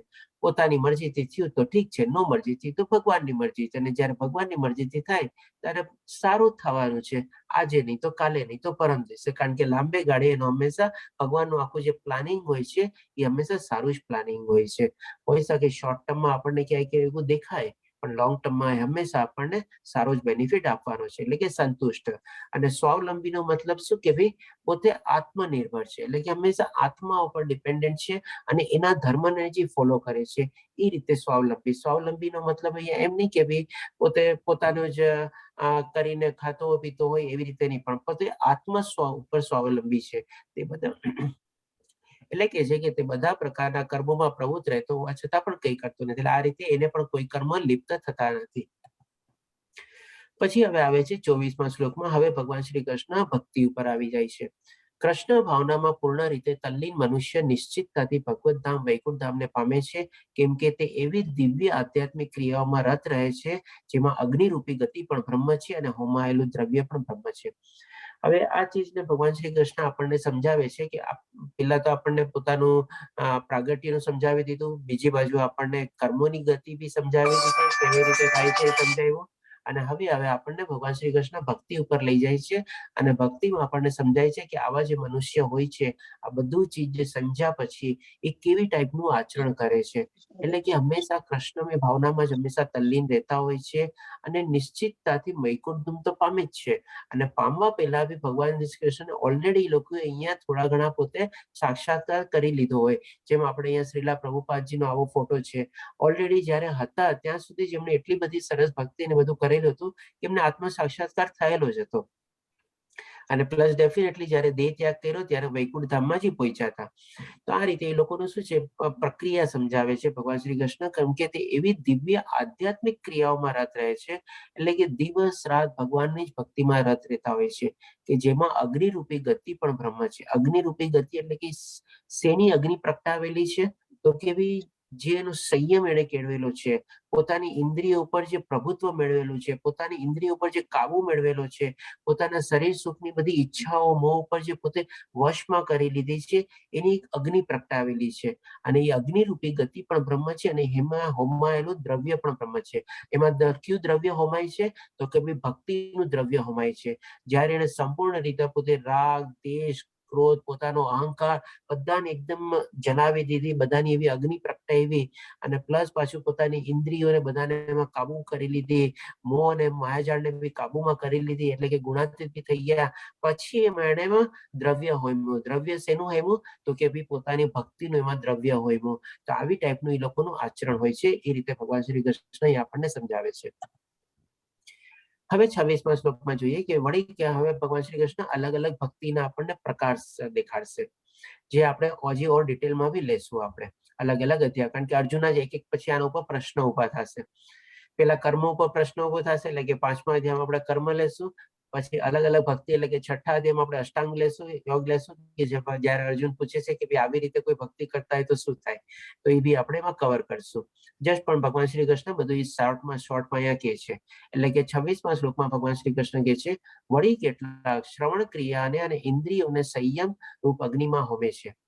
પોતાની મરજીથી થયું તો ઠીક છે, નો મરજીથી તો ભગવાનની મરજી. અને જ્યારે ભગવાનની મરજીથી થાય ત્યારે સારું થવાનું છે. આજે નહીં તો કાલે, નહીં તો પરમ દિવસે. કારણ કે લાંબે ગાળે એનો હંમેશા ભગવાનનું આખું જે પ્લાનિંગ હોય છે એ હંમેશા સારું જ પ્લાનિંગ હોય છે. હોઈ શકે શોર્ટ ટર્મમાં આપણને ક્યાંક એવું દેખાય, પણ લોંગ ટર્મમાં હંમેશા આપણને સારો જ બેનિફિટ આપવાનો છે. એટલે કે સંતુષ્ટ. અને સ્વાવલંબીનો મતલબ શું કે ભાઈ પોતે આત્મનિર્ભર છે, એટલે કે હંમેશા આત્મા ઉપર ડિપેન્ડન્ટ છે અને એના ધર્મને જે ફોલો કરે છે એ રીતે સ્વાવલંબી. સ્વાવલંબીનો મતલબ અહીંયા એમ નહીં કે ભાઈ પોતે પોતાનું જ કરીને ખાતો પીતો હોય એવી રીતે નહીં, પણ પોતે આત્મ ઉપર સ્વાવલંબી છે. તે બધા એટલે કે છે કે તે બધા પ્રકારના કર્મોમાં પ્રવૃત્ત રહેતો હોવા છતાં પણ કંઈ કરતો નથી. આ રીતે એને પણ કોઈ કર્મ લિપ્ત થતા નથી. પછી હવે આવે છે 24મા શ્લોકમાં. હવે ભગવાન શ્રી કૃષ્ણ ભક્તિ ઉપર આવી જાય છે. કૃષ્ણ ભાવનામાં પૂર્ણ રીતે તલ્લીન મનુષ્ય નિશ્ચિતતાથી ભગવત ધામ વૈકુંઠ ધામને પામે છે, કેમ કે તે એવી દિવ્ય આધ્યાત્મિક ક્રિયાઓમાં રત રહે છે જેમાં અગ્નિરૂપી ગતિ પણ બ્રહ્મ છે અને હોમાયેલું દ્રવ્ય પણ બ્રહ્મ છે. હવે આ ચીજને ભગવાન શ્રી કૃષ્ણ આપણને સમજાવે છે કે પેલા તો આપણને પોતાનું પ્રાગટ્યનું સમજાવી દીધું, બીજી બાજુ આપણને કર્મોની ગતિ બી સમજાવી દીધી, કેવી રીતે થાય છે એ સમજાવ્યું. અને હવે આપણને ભગવાન શ્રી કૃષ્ણ ભક્તિ ઉપર લઈ જાય છે અને ભક્તિમાં આપણને સમજાય છે કે આવા જે મનુષ્ય હોય છે, આ બધું ચીજ જે સમજ્યા પછી એ કેવી ટાઈપનું આચરણ કરે છે. એટલે કે હંમેશા કૃષ્ણમય ભાવનામાં જ હંમેશા તલ્લીન રહેતા હોય છે અને નિશ્ચિતતાથી વૈકુંઠ ધામ તો પામે જ છે. અને પામવા પહેલા બી ભગવાન શ્રી કૃષ્ણ ઓલરેડી લોકોએ અહીંયા થોડા ઘણા પોતે સાક્ષાત્કાર કરી લીધો હોય. જેમ આપણે અહીંયા શ્રીલા પ્રભુપાદજીનો આવો ફોટો છે. ઓલરેડી જ્યારે હતા ત્યાં સુધી જ એમણે એટલી બધી સરસ ભક્તિ ને બધું કરેલું હતું કે એમને આત્મ સાક્ષાત્કાર થયેલો જ હતો. અને પ્લસ ડેફિનેટલી જ્યારે દેહ ત્યાગ કર્યો ત્યારે વૈકુંઠ ધામમાં જ પહોંચ્યા હતા. તો આ રીતે એ લોકોનું શું છે પ્રક્રિયા સમજાવે છે ભગવાન શ્રી કૃષ્ણ, કેમ કે તે એવી દિવ્ય આધ્યાત્મિક ક્રિયાઓમાં રત રહે છે. એટલે કે દિવસ રાત ભગવાનની જ ભક્તિમાં રત રહેતા હોય છે કે જેમાં અગ્નિરૂપી ગતિ પણ બ્રહ્મ છે. અગ્નિરૂપી ગતિ એટલે કે શેની અગ્નિ પ્રગટાવેલી છે? તો કેવી જે એનો સંયમ એને કેળવેલો છે, પોતાની ઇન્દ્રિયો ઉપર જે પ્રભુત્વ મેળવેલું છે, પોતાની ઇન્દ્રિયો ઉપર જે કાબુ મેળવેલો છે, પોતાના શરીર સુખની બધી ઈચ્છાઓ મોહ ઉપર જે પોતે વશમાં કરી લીધી છે, એની એક અગ્નિ પ્રગટાવેલી છે. અને એ અગ્નિરૂપી ગતિ પણ બ્રહ્મ છે અને એમાં હોમાયેલું દ્રવ્ય પણ બ્રહ્મ છે. એમાં કયું દ્રવ્ય હોમાય છે? તો કે ભાઈ ભક્તિનું દ્રવ્ય હોમાય છે. જ્યારે એને સંપૂર્ણ રીતે પોતે રાગ, દ્વેષ, ક્રોધ, પોતાનો અહંકાર બધાને એકદમ જલાવી દીધી, બધાની એવી અગ્નિ પ્રગટાવી અને પ્લસ પાછું પોતાની ઇન્દ્રિયોને બધાને એમાં કાબુ કરી લીધી, મોહ અને માયાજાળને બી કાબુમાં કરી લીધી, એટલે કે ગુણાતીત થઈ ગયા. પછી એમાં દ્રવ્ય હોમ્યું. દ્રવ્ય શેનું હોમ્યું? તો કે ભાઈ પોતાની ભક્તિનું એમાં દ્રવ્ય હોમ્યું. તો આવી ટાઈપનું એ લોકોનું આચરણ હોય છે. એ રીતે ભગવાન શ્રી કૃષ્ણ આપણને સમજાવે છે. હવે 26મા શ્લોકમાં જોઈએ કે વળી કે હવે ભગવાન શ્રી કૃષ્ણ અલગ અલગ ભક્તિના આપણને પ્રકાર દેખાડશે, જે આપણે હજી ઓર ડિટેલમાં બી લેશું આપણે અલગ અલગ અધ્યાય. કારણ કે અર્જુન જ એક એક પછી આના ઉપર પ્રશ્ન ઉભા થશે. પેલા કર્મ ઉપર પ્રશ્ન ઉભો થશે, એટલે કે 5મા અધ્યાયમાં આપણે કર્મ લેશું. પછી અલગ અલગ ભક્તિ એટલે કે 6ઠ્ઠા અધ્યાયમાં આપણે અષ્ટાંગ લેશું, યોગ લેશું, કે જ્યારે અર્જુન પૂછે છે કે આવી રીતે કોઈ ભક્તિ કરતા હોય તો શું થાય, તો એ બી આપણે એમાં કવર કરશું. જસ્ટ પણ ભગવાન શ્રી કૃષ્ણ બધું શોર્ટમાં અહીંયા કહે છે. એટલે કે 26મા શ્લોકમાં ભગવાન શ્રી કૃષ્ણ કહે છે વળી કેટલાક શ્રવણ ક્રિયાને અને ઇન્દ્રિયોને સંયમ રૂપ અગ્નિમાં હોમે છે.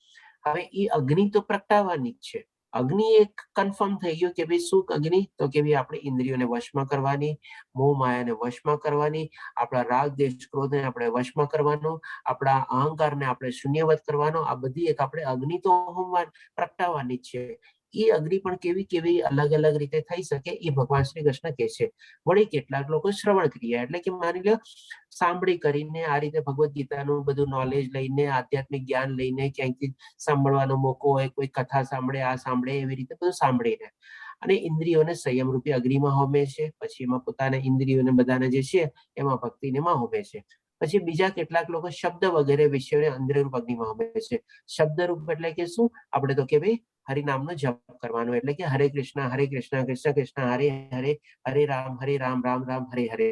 હવે એ અગ્નિ તો પ્રગટાવવાની જ છે. અગ્નિ એક કન્ફર્મ થઈ ગયું કે ભાઈ શું અગ્નિ? તો કે ભાઈ આપણે ઇન્દ્રિયોને વશમાં કરવાની, મોહ માયાને વશમાં કરવાની, આપણા રાગ દ્વેષ ક્રોધને આપણે વશમાં કરવાનો, આપણા અહંકારને આપણે શૂન્યવત કરવાનો. આ બધી એક આપણે અગ્નિ તો પ્રગટાવવાની જ છે. એ અગ્નિ પણ કેવી કેવી અલગ અલગ રીતે થઈ શકે એ ભગવાન શ્રી કૃષ્ણ કહે છે. વળી કેટલાક લોકો શ્રવણ ક્રિયા એટલે કે માની લો સાંભળી કરીને આ રીતે ભગવદ્ ગીતાનું બધું નોલેજ લઈને, આધ્યાત્મિક જ્ઞાન લઈને, ક્યાંયથી સાંભળવાનો મોકો હોય, કોઈ કથા સાંભળે, આ સાંભળે, એવી રીતે બધું સાંભળીને અને ઇન્દ્રિયોને સંયમ રૂપી અગ્નિમાં હોમે છે. પછી એમાં પોતાના ઇન્દ્રિયોને બધાને જે છે એમાં ભક્તિને માં હોમે છે. પછી બીજા કેટલાક લોકો શબ્દ વગેરે વિષયોને અંદરરૂપ અગ્નિમાં હોમે છે. શબ્દરૂપ એટલે કે શું? આપણે તો કે ભાઈ હરિનામનો જપ કરવાનો, એટલે કે હરે કૃષ્ણ કૃષ્ણ કૃષ્ણ હરે હરે, હરે રામ રામ રામ હરે હરે.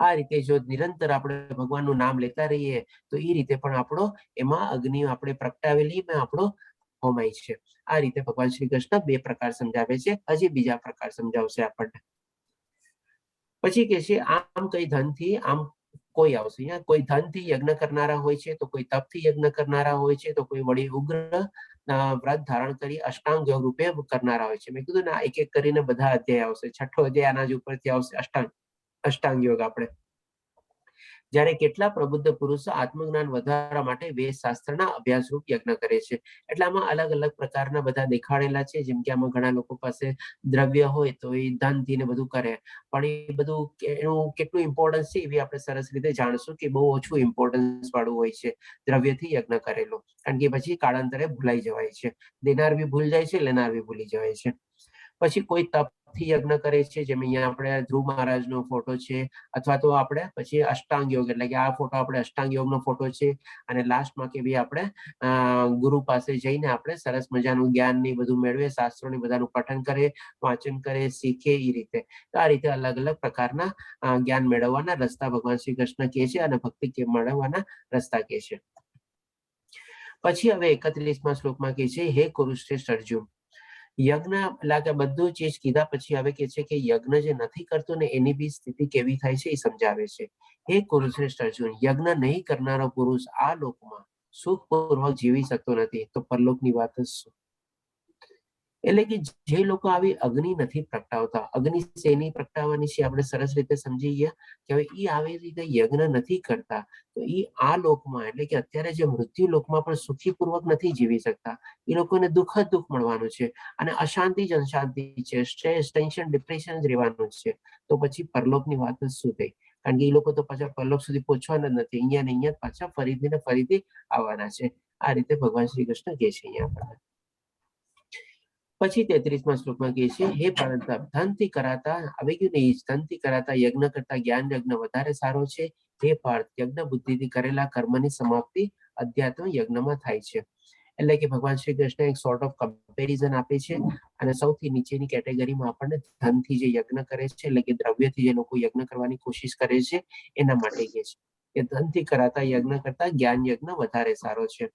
આ રીતે જો નિરંતર આપણે ભગવાનનું નામ લેતા રહીએ તો એ રીતે પણ આપણો એમાં અગ્નિ આપણે પ્રગટાવેલી આપણો હોમાય છે. આ રીતે ભગવાન શ્રી કૃષ્ણ બે પ્રકાર સમજાવે છે. હજી બીજા પ્રકાર સમજાવશે આપણને. પછી કે છે આમ કઈ ધનથી આમ કોઈ આવશે. અહીંયા કોઈ ધનથી યજ્ઞ કરનારા હોય છે, તો કોઈ તપથી યજ્ઞ કરનારા હોય છે, તો કોઈ વળી ઉગ્ર વ્રત ધારણ કરી અષ્ટાંગ યોગ રૂપે કરનારા હોય છે. મેં કીધું ને એક એક કરીને બધા અધ્યાય આવશે. 6ઠ્ઠો અધ્યાય આના જ ઉપરથી આવશે, અષ્ટાંગ યોગ. આપણે જ્યારે કેટલા પ્રબુદ્ધ પુરુષો આત્મજ્ઞાન વધારવા માટે વેદ શાસ્ત્રના અભ્યાસ રૂપ યજ્ઞ કરે છે. એટલે આમાં અલગ અલગ પ્રકારના બધા દેખાડેલા છે. જેમ કે આમાં ઘણા લોકો પાસે દ્રવ્ય હોય તો એ ધનથી ને બધું કરે, પણ એ બધું એનું કેટલું ઇમ્પોર્ટન્સ છે એ આપણે સરસ રીતે જાણશું કે બહુ ઓછું ઇમ્પોર્ટન્સ વાળું હોય છે દ્રવ્યથી યજ્ઞ કરેલું. કારણ કે પછી કાળાંતરે ભૂલાઈ જવાય છે. દેનાર બી ભૂલ જાય છે, લેનાર બી ભૂલી જવાય છે. પછી કોઈ તપથી યજ્ઞ કરે છે, જેમ અહીંયા આપણે ધ્રુવ મહારાજનો ફોટો છે, અથવા તો આપણે પછી અષ્ટાંગ યોગ એટલે કે આ ફોટો આપણે અષ્ટાંગ યોગનો ફોટો છે. અને લાસ્ટમાં કે ભાઈ આપણે ગુરુ પાસે જઈને આપણે સરસ મજાનું જ્ઞાનની બધું મેળવે, શાસ્ત્રોની બધાનું પઠન કરે, વાંચન કરે, શીખે. એ રીતે તો આ રીતે અલગ અલગ પ્રકારના જ્ઞાન મેળવવાના રસ્તા ભગવાન શ્રી કૃષ્ણ કહે છે અને ભક્તિ મેળવવાના રસ્તા કહે છે. પછી હવે 31મા શ્લોકમાં કહે છે હે કુરુશ્રેષ્ઠ અર્જુન, યજ્ઞ એટલે કે બધું ચીજ કીધા પછી હવે કે છે કે યજ્ઞ જે નથી કરતો ને એની બી સ્થિતિ કેવી થાય છે એ સમજાવે છે. હે કુરુશ્રેષ્ઠ અર્જુન, યજ્ઞ નહીં કરનારો પુરુષ આ લોકમાં સુખપૂર્વક જીવી શકતો નથી, તો પરલોકની વાત જ શું? એટલે કે જે લોકો આવી અગ્નિ નથી પ્રગટાવતા, અગ્નિ શેની પ્રગટાવવાની છે આપણે સરસ રીતે સમજી ગયા કે હવે એ આવી રીતે યજ્ઞ નથી કરતા, તો એ આ લોકમાં એટલે કે અત્યારે જે મૃત્યુ લોકમાં પણ સુખીપૂર્વક નથી જીવી શકતા. એ લોકોને દુઃખ જ દુઃખ મળવાનું છે અને અશાંતિ જ અશાંતિ છે, સ્ટ્રેસ, ટેન્શન, ડિપ્રેશન જ રહેવાનું છે. તો પછી પરલોકની વાત જ શું થઈ? કારણ કે એ લોકો તો પાછા પરલોક સુધી પહોંચવાના જ નથી. અહીંયા ને અહીંયા પાછા ફરીથી ને ફરીથી આવવાના છે. આ રીતે ભગવાન શ્રી કૃષ્ણ કહે છે અહીંયા આપણને. પછી 33મા શ્લોકમાં કહે છે હે પરંતપ, ધનથી કરાતા આવી ગયું ને, ધનથી કરાતા યજ્ઞ કરતા જ્ઞાન યજ્ઞ વધારે સારો છે. હે પાર્થ, યજ્ઞ બુદ્ધિથી કરેલા કર્મની સમાપ્તિ અધ્યાત્મ યજ્ઞમાં થાય છે. એટલે કે ભગવાન શ્રી કૃષ્ણ એક સોર્ટ ઓફ કમ્પેરિઝન આપે છે અને સૌથી નીચેની કેટેગરીમાં આપણને ધનથી જે યજ્ઞ કરે છે, એટલે કે દ્રવ્યથી જે લોકો યજ્ઞ કરવાની કોશિશ કરે છે એના માટે કહે છે કે ધનથી કરાતા યજ્ઞ કરતા જ્ઞાન યજ્ઞ વધારે સારો છે.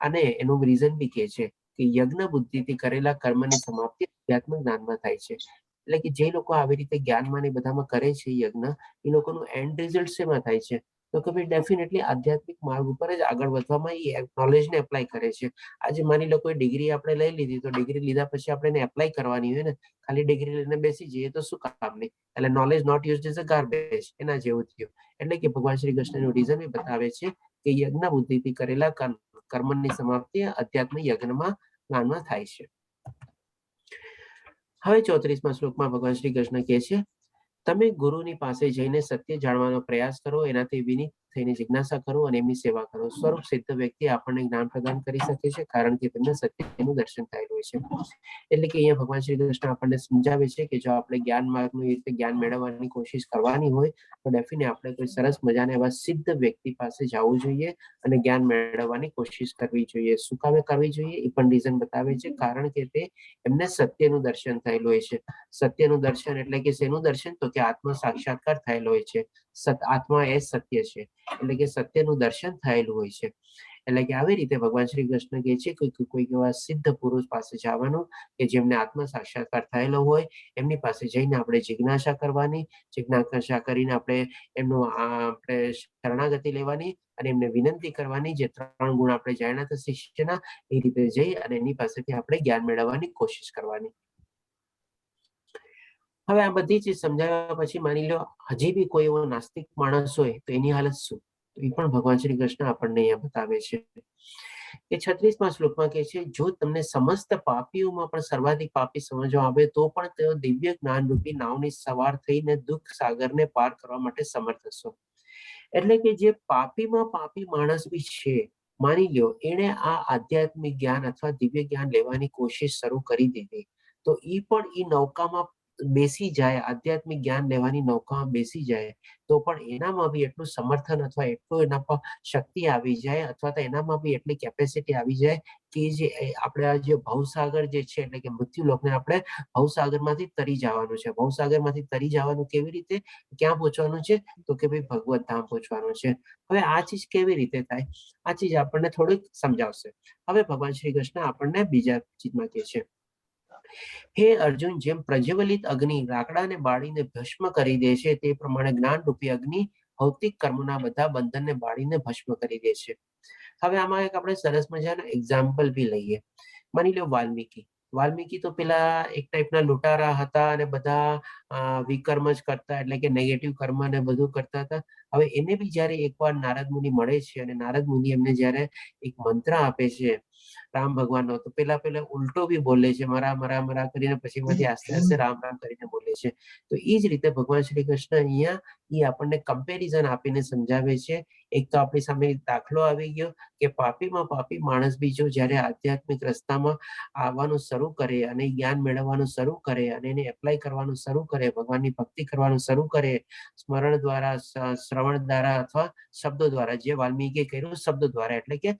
અને એનું રીઝન બી કહે છે કે યજ્ઞ બુદ્ધિથી કરેલા કર્મની સમાપ્તિ અધ્યાત્મ જ્ઞાનમાં થાય છે. એટલે કે જે લોકો આવી રીતે જ્ઞાનમાં ને બધામાં કરે છે યજ્ઞ, એ લોકોનું એન્ડ રિઝલ્ટ શેમાં થાય છે? તો કે ભાઈ ડેફિનેટલી આધ્યાત્મિક માર્ગ ઉપર જ આગળ વધવામાં એ નોલેજને એપ્લાય કરે છે. આજે માની લો કોઈ ડિગ્રી આપણે લઈ લીધી, તો ડિગ્રી લીધા પછી આપણે એને એપ્લાય કરવાની હોય ને, ખાલી ડિગ્રી લઈને બેસી જઈએ તો શું કામની? એટલે knowledge not used is a garbage, એના જેવું થયું. એટલે કે ભગવાન શ્રી કૃષ્ણનું રીઝન એ બતાવે છે કે યજ્ઞ બુદ્ધિથી કરેલા કર્મની સમાપ્તિ અધ્યાત્મ યજ્ઞમાં જ્ઞાનમાં થાય છે. હવે 34મા શ્લોકમાં ભગવાન શ્રી કૃષ્ણ કહે છે, તમે ગુરુની પાસે જઈને સત્ય જાણવાનો પ્રયાસ કરો, એનાથી વિનીત થઈને જિજ્ઞાસા કરો અને એમની સેવા કરો. સ્વરૂપ સિદ્ધ વ્યક્તિ આપણને જ્ઞાન પ્રદાન કરી શકે છે, કારણ કે તેમને સત્યનું દર્શન થયેલું છે. એટલે કે અહીંયા ભગવાન શ્રી કૃષ્ણ આપણને સમજાવે છે કે જો આપણે જ્ઞાન માર્ગનું એ રીતે જ્ઞાન મેળવવાની કોશિશ કરવાની હોય તો ડેફિનેટલી આપણે કોઈ સરસ મજાના એવા સિદ્ધ વ્યક્તિ પાસે જવું જોઈએ અને જ્ઞાન મેળવવાની કોશિશ કરવી જોઈએ. શું કામે કરવી જોઈએ એ પણ રીઝન બતાવે છે, કારણ કે તે એમને સત્યનું દર્શન થયેલું હોય છે. સત્યનું દર્શન એટલે કે શેનું દર્શન? તો કે આત્મ સાક્ષાત્કાર થયેલો હોય છે. આત્મા એ સત્ય છે, એટલે કે સત્યનું દર્શન થયેલું હોય છે. એટલે કે આવી રીતે ભગવાન શ્રી કૃષ્ણ કહે છે કે કોઈક એવા સિદ્ધ પુરુષ પાસે જવાનું કે જેમને આત્મ સાક્ષાત્કાર થયેલો હોય, એમની પાસે જઈને આપણે જિજ્ઞાસા કરવાની. જિજ્ઞાસા કરીને આપણે એમનું આપણે શરણાગતિ લેવાની અને એમને વિનંતી કરવાની. જે 3 ગુણ આપણે જાણ્યા હતા શિષ્યના, એ રીતે જઈ અને એની પાસેથી આપણે જ્ઞાન મેળવવાની કોશિશ કરવાની. હવે આ બધી ચીજ સમજાવ્યા પછી માની લો હજી બી કોઈ એવો નાસ્તિક માણસ હોય તો એની હાલત શું? તો એ પણ ભગવાન શ્રી કૃષ્ણ આપણને અહીંયા બતાવે છે. એ 36મા શ્લોકમાં કહે છે, જો તમને સમસ્ત પાપીઓમાં પણ સર્વાધિક પાપી સમજવા આવે તો પણ તેઓ દિવ્ય જ્ઞાન રૂપી નાવની સવાર થઈને દુઃખ સાગરને પાર કરવા માટે સમર્થ હશો. એટલે કે જે પાપીમાં પાપી માણસ બી છે, માની લો એને આ આધ્યાત્મિક જ્ઞાન અથવા દિવ્ય જ્ઞાન લેવાની કોશિશ શરૂ કરી દીધી, તો એ પણ એ નૌકામાં બેસી જાય, આધ્યાત્મિક જ્ઞાન લેવાની નૌકામાં બેસી જાય, તો પણ એનામાં બી એટલું સમર્થન અથવા એટલું એના પર શક્તિ આવી જાય અથવા તો એનામાં બી એટલી કેપેસિટી આવી જાય કે જે આપણે આ જે ભવસાગર જે છે, એટલે કે મૃત્યુલોકને આપણે ભવસાગરમાંથી તરી જવાનું છે. ભવસાગરમાંથી તરી જવાનું કેવી રીતે, ક્યાં પહોંચવાનું છે? તો કે ભાઈ ભગવત ધામ પહોંચવાનું છે. હવે આ ચીજ કેવી રીતે થાય? આ ચીજ આપણને થોડીક સમજાવશે. હવે ભગવાન શ્રી કૃષ્ણ આપણને બીજા ચીજમાં કહે છે, હે અર્જુન, જેમ પ્રજ્વલિત અગ્નિ લાકડાને બાળીને ભસ્મ કરી દે છે, તે પ્રમાણે જ્ઞાન રૂપી અગ્નિ ભૌતિક કર્મના બધા બંધનને બાળીને ભસ્મ કરી દે છે. હવે આમાં એક આપણે સરસ મજાના એક્ઝામ્પલ બી લઈએ. માની લો વાલ્મીકી તો પેલા એક ટાઈપના લૂંટારા હતા અને બધા વિકર્મ જ કરતા, એટલે કે નેગેટિવ કર્મ ને બધું કરતા હતા. હવે એને બી જયારે એકવાર નારદ મુનિ મળે છે અને નારદ મુનિ એમને જયારે એક મંત્ર આપે છે રામ ભગવાનનો, તો પેલા ઉલટો બી બોલે છે, મરા મરા મરા કરીને પછી માંથી આસ્તે આસ્તે રામ રામ કરીને બોલે છે. તો એ જ રીતે ભગવાન શ્રી કૃષ્ણ અહીંયા એ આપણને કમ્પેરિઝન આપીને સમજાવે છે. એક તો આપણી સામે દાખલો આવી ગયો કે પાપીમાં પાપી માણસ બી જો જયારે આધ્યાત્મિક રસ્તામાં આવવાનું શરૂ કરે અને જ્ઞાન મેળવવાનું શરૂ કરે અને એને એપ્લાય કરવાનું શરૂ કરે, ભગવાનની ભક્તિ કરવાનું શરૂ કરે, સ્મરણ દ્વારા, શ્રવણ દ્વારા અથવા શબ્દો દ્વારા, જે વાલ્મીકી કર્યું શબ્દો દ્વારા, એટલે કે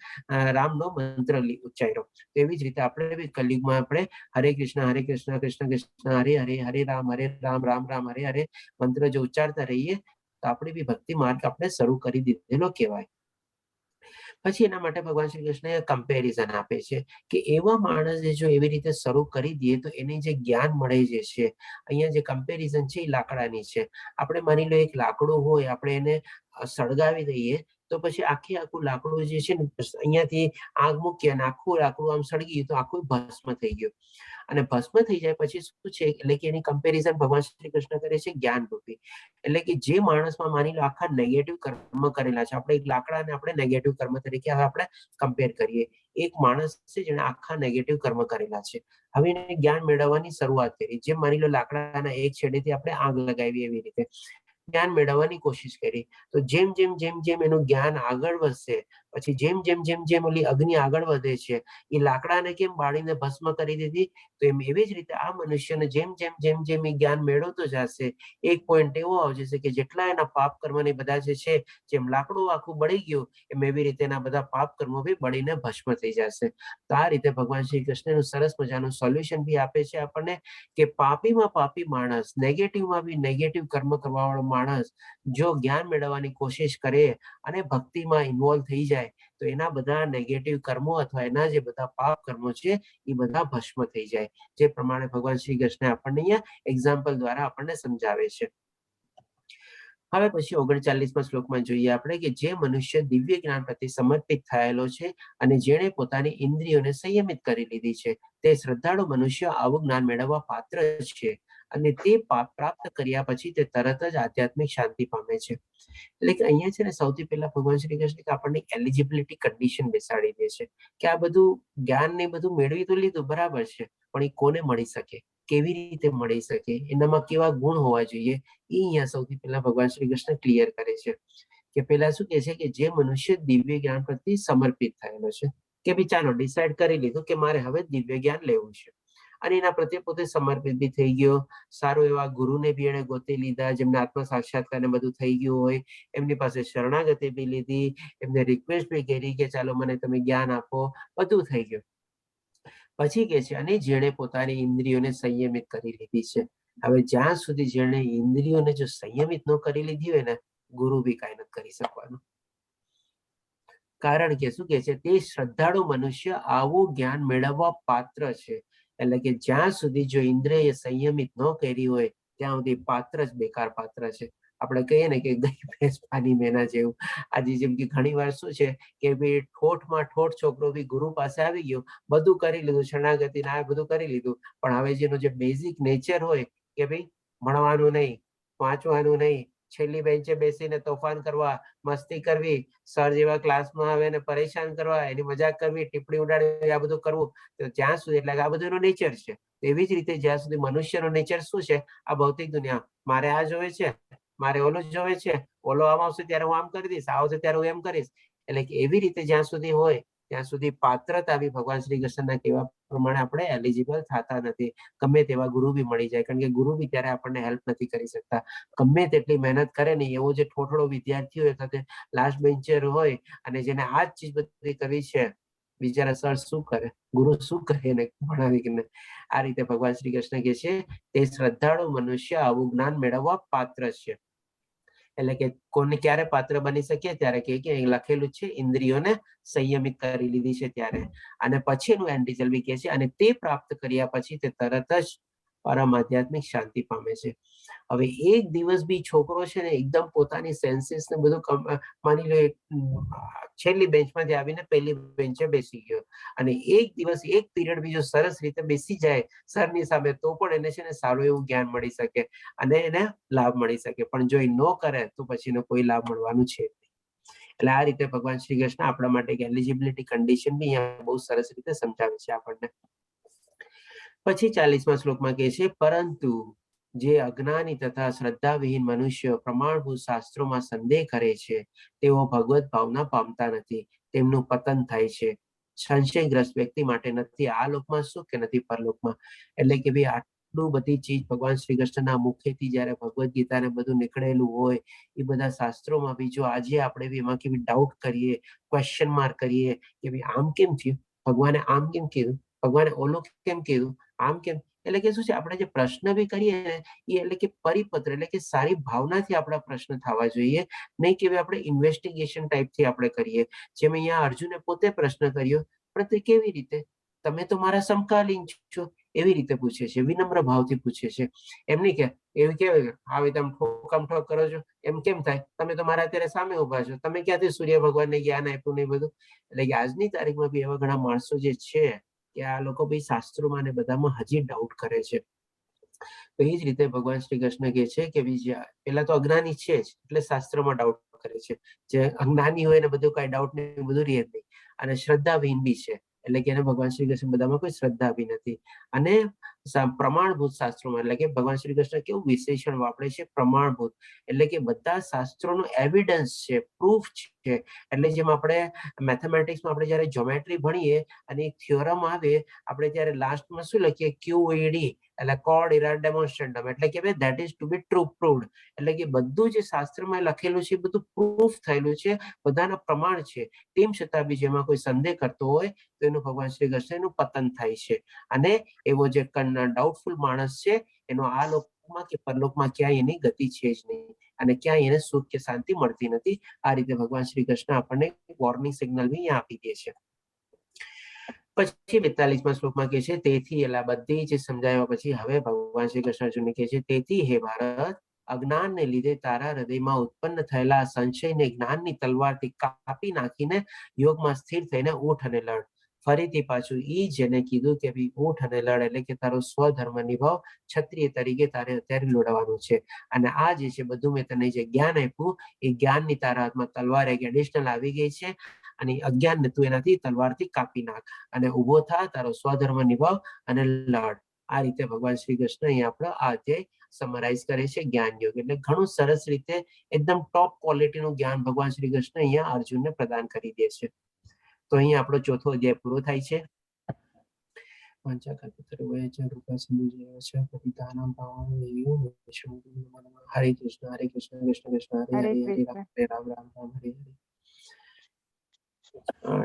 રામનો મંત્ર ઉચ્ચાર્યો. એવી જ રીતે આપણે બી કલયુગમાં આપણે હરે કૃષ્ણ કૃષ્ણ કૃષ્ણ હરે હરે, હરે રામ રામ રામ હરે હરે મંત્ર જો ઉચ્ચારતા રહીએ તો આપણી બી ભક્તિ માર્ગ આપણે શરૂ કરી દીધેલો કહેવાય. પછી એના માટે ભગવાન શ્રી કૃષ્ણ કમ્પેરિઝન આપે છે કે એવા માણસે જો એવી રીતે શરૂ કરી દઈએ તો એને જે જ્ઞાન મળે જે છે, અહીંયા જે કમ્પેરિઝન છે એ લાકડાની છે. આપણે માની લો એક લાકડું હોય, આપણે એને સળગાવી દઈએ તો પછી આખું લાકડું જે છે ને અહીંયાથી આગ મૂકીએ અને આખું લાકડું આમ સળગી તો આખું ભસ્મ થઈ ગયું. અને ભસ્મ થઈ જાય પછી શું છે, એટલે કે એની કમ્પેરિઝન ભગવાન શ્રી કૃષ્ણ કરે છે જ્ઞાન રૂપી. એટલે કે જે માણસમાં માની લો આખા નેગેટિવ કર્મ કરેલા છે, આપણે એક લાકડાને આપણે નેગેટિવ કર્મ તરીકે હવે આપણે કમ્પેર કરીએ. એક માણસ છે જેને આખા નેગેટિવ કર્મ કરેલા છે, હવે એને જ્ઞાન મેળવવાની શરૂઆત કરી. જેમ માની લો લાકડાના એક છેડેથી આપણે આગ લગાવી, એવી રીતે જ્ઞાન મેળવવાની કોશિશ કરી. તો જેમ જેમ જેમ જેમ એનું જ્ઞાન આગળ વધશે, પછી જેમ જેમ જેમ જેમ ઓલી અગ્નિ આગળ વધે છે, એ લાકડાને કેમ બાળીને ભસ્મ કરી દીધી, તો એમ એવી જ રીતે આ મનુષ્યને જેમ જેમ જેમ જેમ એ જ્ઞાન મેળવતો જશે, એક પોઈન્ટ એવો આવી જશે કે જેટલા એના પાપ કર્મની બધા જે છે, જેમ લાકડું આખું બળી ગયું એમ એવી રીતે એના બધા પાપ કર્મો બી બળીને ભસ્મ થઈ જશે. તો આ રીતે ભગવાન શ્રી કૃષ્ણનું સરસ મજાનું સોલ્યુશન બી આપે છે આપણને કે પાપીમાં પાપી માણસ, નેગેટિવમાં બી નેગેટિવ કર્મ કરવા વાળો માણસ જો જ્ઞાન મેળવવાની કોશિશ કરે અને ભક્તિમાં ઇન્વોલ્વ થઈ જાય જાય તો એના બધા નેગેટિવ કર્મો અથવા એના જે બધા પાપ કર્મો છે એ બધા ભસ્મ થઈ જાય, જે પ્રમાણે ભગવાન શ્રી કૃષ્ણ આપણને અહીંયા એક્ઝામ્પલ દ્વારા આપણને સમજાવે છે. હવે પછી 39મા શ્લોકમાં જોઈએ આપણે કે જે મનુષ્ય દિવ્ય જ્ઞાન પ્રત્યે સમર્પિત થયેલો છે અને જેણે પોતાની ઇન્દ્રિયોને સંયમિત કરી લીધી છે તે શ્રદ્ધાળુ મનુષ્ય આવું જ્ઞાન મેળવવા પાત્ર છે અને તે પ્રાપ્ત કર્યા પછી તે તરત જ આધ્યાત્મિક શાંતિ પામે છે. એટલે કે અહીંયા છે ને સૌથી પહેલા ભગવાન શ્રી કૃષ્ણ આપણને એલિજિબિલિટી કન્ડિશન બેસાડી દે છે કે આ બધું જ્ઞાન ને બધું મેળવી તો લીધું બરાબર છે, પણ એ કોને મળી શકે, કેવી રીતે મળી શકે, એનામાં કેવા ગુણ હોવા જોઈએ, એ અહીંયા સૌથી પહેલા ભગવાન શ્રી કૃષ્ણ ક્લિયર કરે છે. કે પેલા શું કે છે કે જે મનુષ્ય દિવ્ય જ્ઞાન પ્રત્યે સમર્પિત થયેલો છે કે ભાઈ ચાલો ડિસાઈડ કરી લીધું કે મારે હવે દિવ્ય જ્ઞાન લેવું છે અને એના પ્રત્યે પોતે સમર્પિત બી થઈ ગયો, સારું એવા ગુરુને બી એને ગોતી લીધા જેમને આત્મ સાક્ષાત્કાર ને બધું થઈ ગયું હોય, એમની પાસે શરણાગતિ બી લીધી, એમને રિક્વેસ્ટ બી કરી કે ચાલો મને તમે જ્ઞાન આપો, બધું થઈ ગયું. પછી કે છે અને જેણે પોતાની ઇન્દ્રિયોને સંયમિત કરી લીધી છે. હવે જ્યાં સુધી જેણે ઇન્દ્રિયોને જો સંયમિત ન કરી લીધી હોય ને, ગુરુ બી કઈ નથી કરી શકવાનું. કારણ કે શું કે છે તે શ્રદ્ધાળુ મનુષ્ય આવું જ્ઞાન મેળવવા પાત્ર છે. એટલે કે જ્યાં સુધી જો ઇન્દ્રિય સંયમિત ન કરી હોય ત્યાં સુધી પાત્ર જ બેકાર પાત્ર છે. આપણે કહીએ ને કે ગઈ ભેંસ પાણી મેના જેવું. આજે જેમ કે ઘણી વાર શું છે કે ભાઈ ઠોઠમાં ઠોઠ છોકરો બી ગુરુ પાસે આવી ગયો, બધું કરી લીધું, શરણાગતિ ના બધું કરી લીધું, પણ હવે જેનો જે બેઝિક નેચર હોય કે ભાઈ ભણવાનું નહીં, વાંચવાનું નહીં, છેલ્લી બેન્ચે બેસીને તોફાન કરવા, મસ્તી કરવી, સર જેવા ક્લાસમાં આવે ને પરેશાન કરવા, એની મજાક કરવી, ટીપ્પણી ઉડાડવી, આ બધું કરવું, તો જ્યાં સુધી એટલે આ બધું એનો નેચર છે. એવી જ રીતે જ્યાં સુધી મનુષ્યનો નેચર શું છે, આ ભૌતિક દુનિયા મારે આ જોવે છે, મારે ઓલો જોવે છે, ઓલો આમ આવશે ત્યારે હું આમ કરી દઈશ, આવશે ત્યારે હું એમ કરીશ. એટલે કે એવી રીતે જ્યાં સુધી હોય ત્યાં સુધી પાત્રતા બી ભગવાન શ્રી કૃષ્ણના કહેવા પ્રમાણે આપણે એલિજિબલ થતા નથી. ગમે તેવા ગુરુ બી મળી જાય, કારણ કે ગુરુ બી ત્યારે આપણને હેલ્પ નથી કરી શકતા. ગમે તેટલી મહેનત કરે ને એવો જે થોડો વિદ્યાર્થી હોય અથવા લાસ્ટ બેન્ચર હોય અને જેને આ જ ચીજ બધી કરવી છે, બિચારા સર શું કરે, ગુરુ શું કરે એને ભણાવી કે. આ રીતે ભગવાન શ્રી કૃષ્ણ કહે છે તે શ્રદ્ધાળુ મનુષ્ય આવું જ્ઞાન મેળવવા પાત્ર છે. એટલે કે કોને ક્યારે પાત્ર બની શકે, ત્યારે કે લખેલું છે ઇન્દ્રિયોને સંયમિત કરી લીધી છે ત્યારે. અને પછીનું એન્ડ રિઝલ્ટ બી કહે છે અને તે પ્રાપ્ત કર્યા પછી તે તરત જ પરમ આધ્યાત્મિક શાંતિ પામે છે. હવે એક દિવસ બી છોકરો છે ને એકદમ પોતાની સેન્સીસ ને બધું માની લો છેલ્લી બેન્ચમાંથી આવીને પહેલી બેન્ચે બેસી ગયો અને એક દિવસ એક પીરિયડ બીજો સરસ રીતે બેસી જાય સરની સામે, તો પણ એને છે ને સારું એવું જ્ઞાન મળી શકે અને એને લાભ મળી શકે. પણ જો એ ન કરે તો પછી એનો કોઈ લાભ મળવાનું છે નહીં. એટલે આ રીતે ભગવાન શ્રી કૃષ્ણ આપણા માટે એલિજિબિલિટી કન્ડિશન બી અહીંયા બહુ સરસ રીતે સમજાવે છે આપણને. પછી 40મા શ્લોકમાં કહે છે પરંતુ જે અજ્ઞાની તથા શ્રદ્ધાવિહીન મનુષ્ય પ્રમાણભૂત શાસ્ત્રોમાં સંદેહ કરે છે તેઓ ભગવત ભાવના પામતા નથી, તેમનું પતન થાય છે. સંશયગ્રસ્ત વ્યક્તિ માટે નથી આ લોકમાં સુખ કે નથી પરલોકમાં. એટલે કે ભાઈ આટલું બધી ચીજ ભગવાન શ્રી કૃષ્ણના મુખેથી જયારે ભગવદ્ ગીતા ને બધું નીકળેલું હોય, એ બધા શાસ્ત્રોમાં બી જો આજે આપણે બી એમાં કેવી ડાઉટ કરીએ, ક્વેશ્ચન માર્ક કરીએ કે ભાઈ આમ કેમ થયું, ભગવાને આમ કેમ કીધું, ભગવાને ઓલું કેમ કીધું, આમ કેમ. એટલે કે શું છે આપણે જે પ્રશ્ન બી કરીએ ને એ એટલે કે પરિપત્ર એટલે કે સારી ભાવનાથી આપણા પ્રશ્ન થવા જોઈએ, નહીં કે આપણે ઇન્વેસ્ટિગેશન ટાઈપથી આપણે કરીએ. જેમ અહીંયા અર્જુને પોતે પ્રશ્ન કર્યો, પણ તે કેવી રીતે, તમે તો મારા સમકાલીન છો, એવી રીતે પૂછે છે, વિનમ્ર ભાવથી પૂછે છે. એમ નહીં કે એવી કેવાય આવી તમે ઠોકમ ઠોક કરો છો એમ કેમ થાય, તમે તો મારા અત્યારે સામે ઉભા છો, તમે ક્યાંથી સૂર્ય ભગવાનને જ્ઞાન આપ્યું નહીં બધું. એટલે કે આજની તારીખમાં બી એવા ઘણા માણસો જે છે કે આ લોકો ભાઈ શાસ્ત્રોમાં ને બધામાં હજી ડાઉટ કરે છે. તો એ જ રીતે ભગવાન શ્રી કૃષ્ણ કહે છે કે પેલા તો અજ્ઞાની છે જ એટલે શાસ્ત્રમાં ડાઉટ કરે છે. જે અજ્ઞાની હોય ને બધું કઈ ડાઉટ નહીં, બધું રહે જ નહીં. અને શ્રદ્ધાવિહીન બી છે એટલે કે એને ભગવાન શ્રી કૃષ્ણ બધામાં કોઈ શ્રદ્ધા બી નથી. અને પ્રમાણભૂત શાસ્ત્રોમાં એટલે કે ભગવાન શ્રી કૃષ્ણ કેવું વિશેષણ વાપરે છે, પ્રમાણભૂત એટલે કે બધા શાસ્ત્રોનો એવિડન્સ છે, પ્રૂફ છે. એટલે જેમ આપણે મેથેમેટિક્સમાં આપણે જયારે જ્યોમેટ્રી ભણીએ અને એક થિયોરમ આવે, આપણે ત્યારે લાસ્ટમાં શું લખીએ, QED એટલે કોડ ઇરર ડેમોન્સ્ટ્રેન્ડમ, એટલે કે that is to be true proved. એટલે કે બધું જે શાસ્ત્રમાં લખેલું છે બધું પ્રૂફ થયેલું છે, બધાના પ્રમાણ છે. તેમ છતાં બી જેમાં કોઈ સંદેહ કરતો હોય તો એનું ભગવાન શ્રી કૃષ્ણ એનું પતન થાય છે. અને એવો જે ડાઉટફુલ માણસ છે એનો આ લોક લોકમાં કે પરલોકમાં ક્યાંય એની ગતિ છે જ નહીં અને ક્યાંય એને સુખ કે શાંતિ મળતી નથી. આ રીતે ભગવાન શ્રી કૃષ્ણ આપણને વોર્નિંગ સિગ્નલ બી અહીંયા આપી દે છે. પછી 42માં શ્લોકમાં કહે છે, તેથી એટલે બધી જ સમજાવ્યા પછી હવે ભગવાન શ્રી કૃષ્ણ અર્જુનને કહે છે, તેથી હે ભારત, અજ્ઞાનને લીધે તારા હૃદયમાં ઉત્પન્ન થયેલા સંશયને જ્ઞાનની તલવારથી કાપી નાખીને યોગમાં સ્થિર થઈને ઊઠ અને લડ. ફરીથી પાછું ઈ જેને કીધું કે ભાઈ ઊઠ અને લડ એટલે કે તારો સ્વધર્મ નિભાવ, ક્ષત્રિય તરીકે તારે અત્યારે લડવાનું છે. અને આ જે છે બધું મેં તને જે જ્ઞાન આપ્યું એ જ્ઞાનની તારા હાથમાં તલવાર એક એડિશનલ આવી ગઈ છે અને અજ્ઞાન તું એનાથી તલવારથી કાપી નાખ અને ઉભો થા, તારો સ્વધર્મ નિભાવ અને લડ. આ રીતે ભગવાન શ્રી કૃષ્ણ અહીંયા આપણો આ અધ્યાય સમરાઇઝ કરે છે જ્ઞાન યોગ. એટલે ઘણું સરસ રીતે એકદમ ટોપ ક્વોલિટીનું જ્ઞાન ભગવાન શ્રી કૃષ્ણ અહીંયા અર્જુનને પ્રદાન કરી દે છે. તો અહીંયા આપણો ચોથો અધ્યાય પૂરો થાય છે. હરે કૃષ્ણ હરે કૃષ્ણ કૃષ્ણ કૃષ્ણ હરે હરે હરે રામ હરે રામ રામ રામ હરે હરે.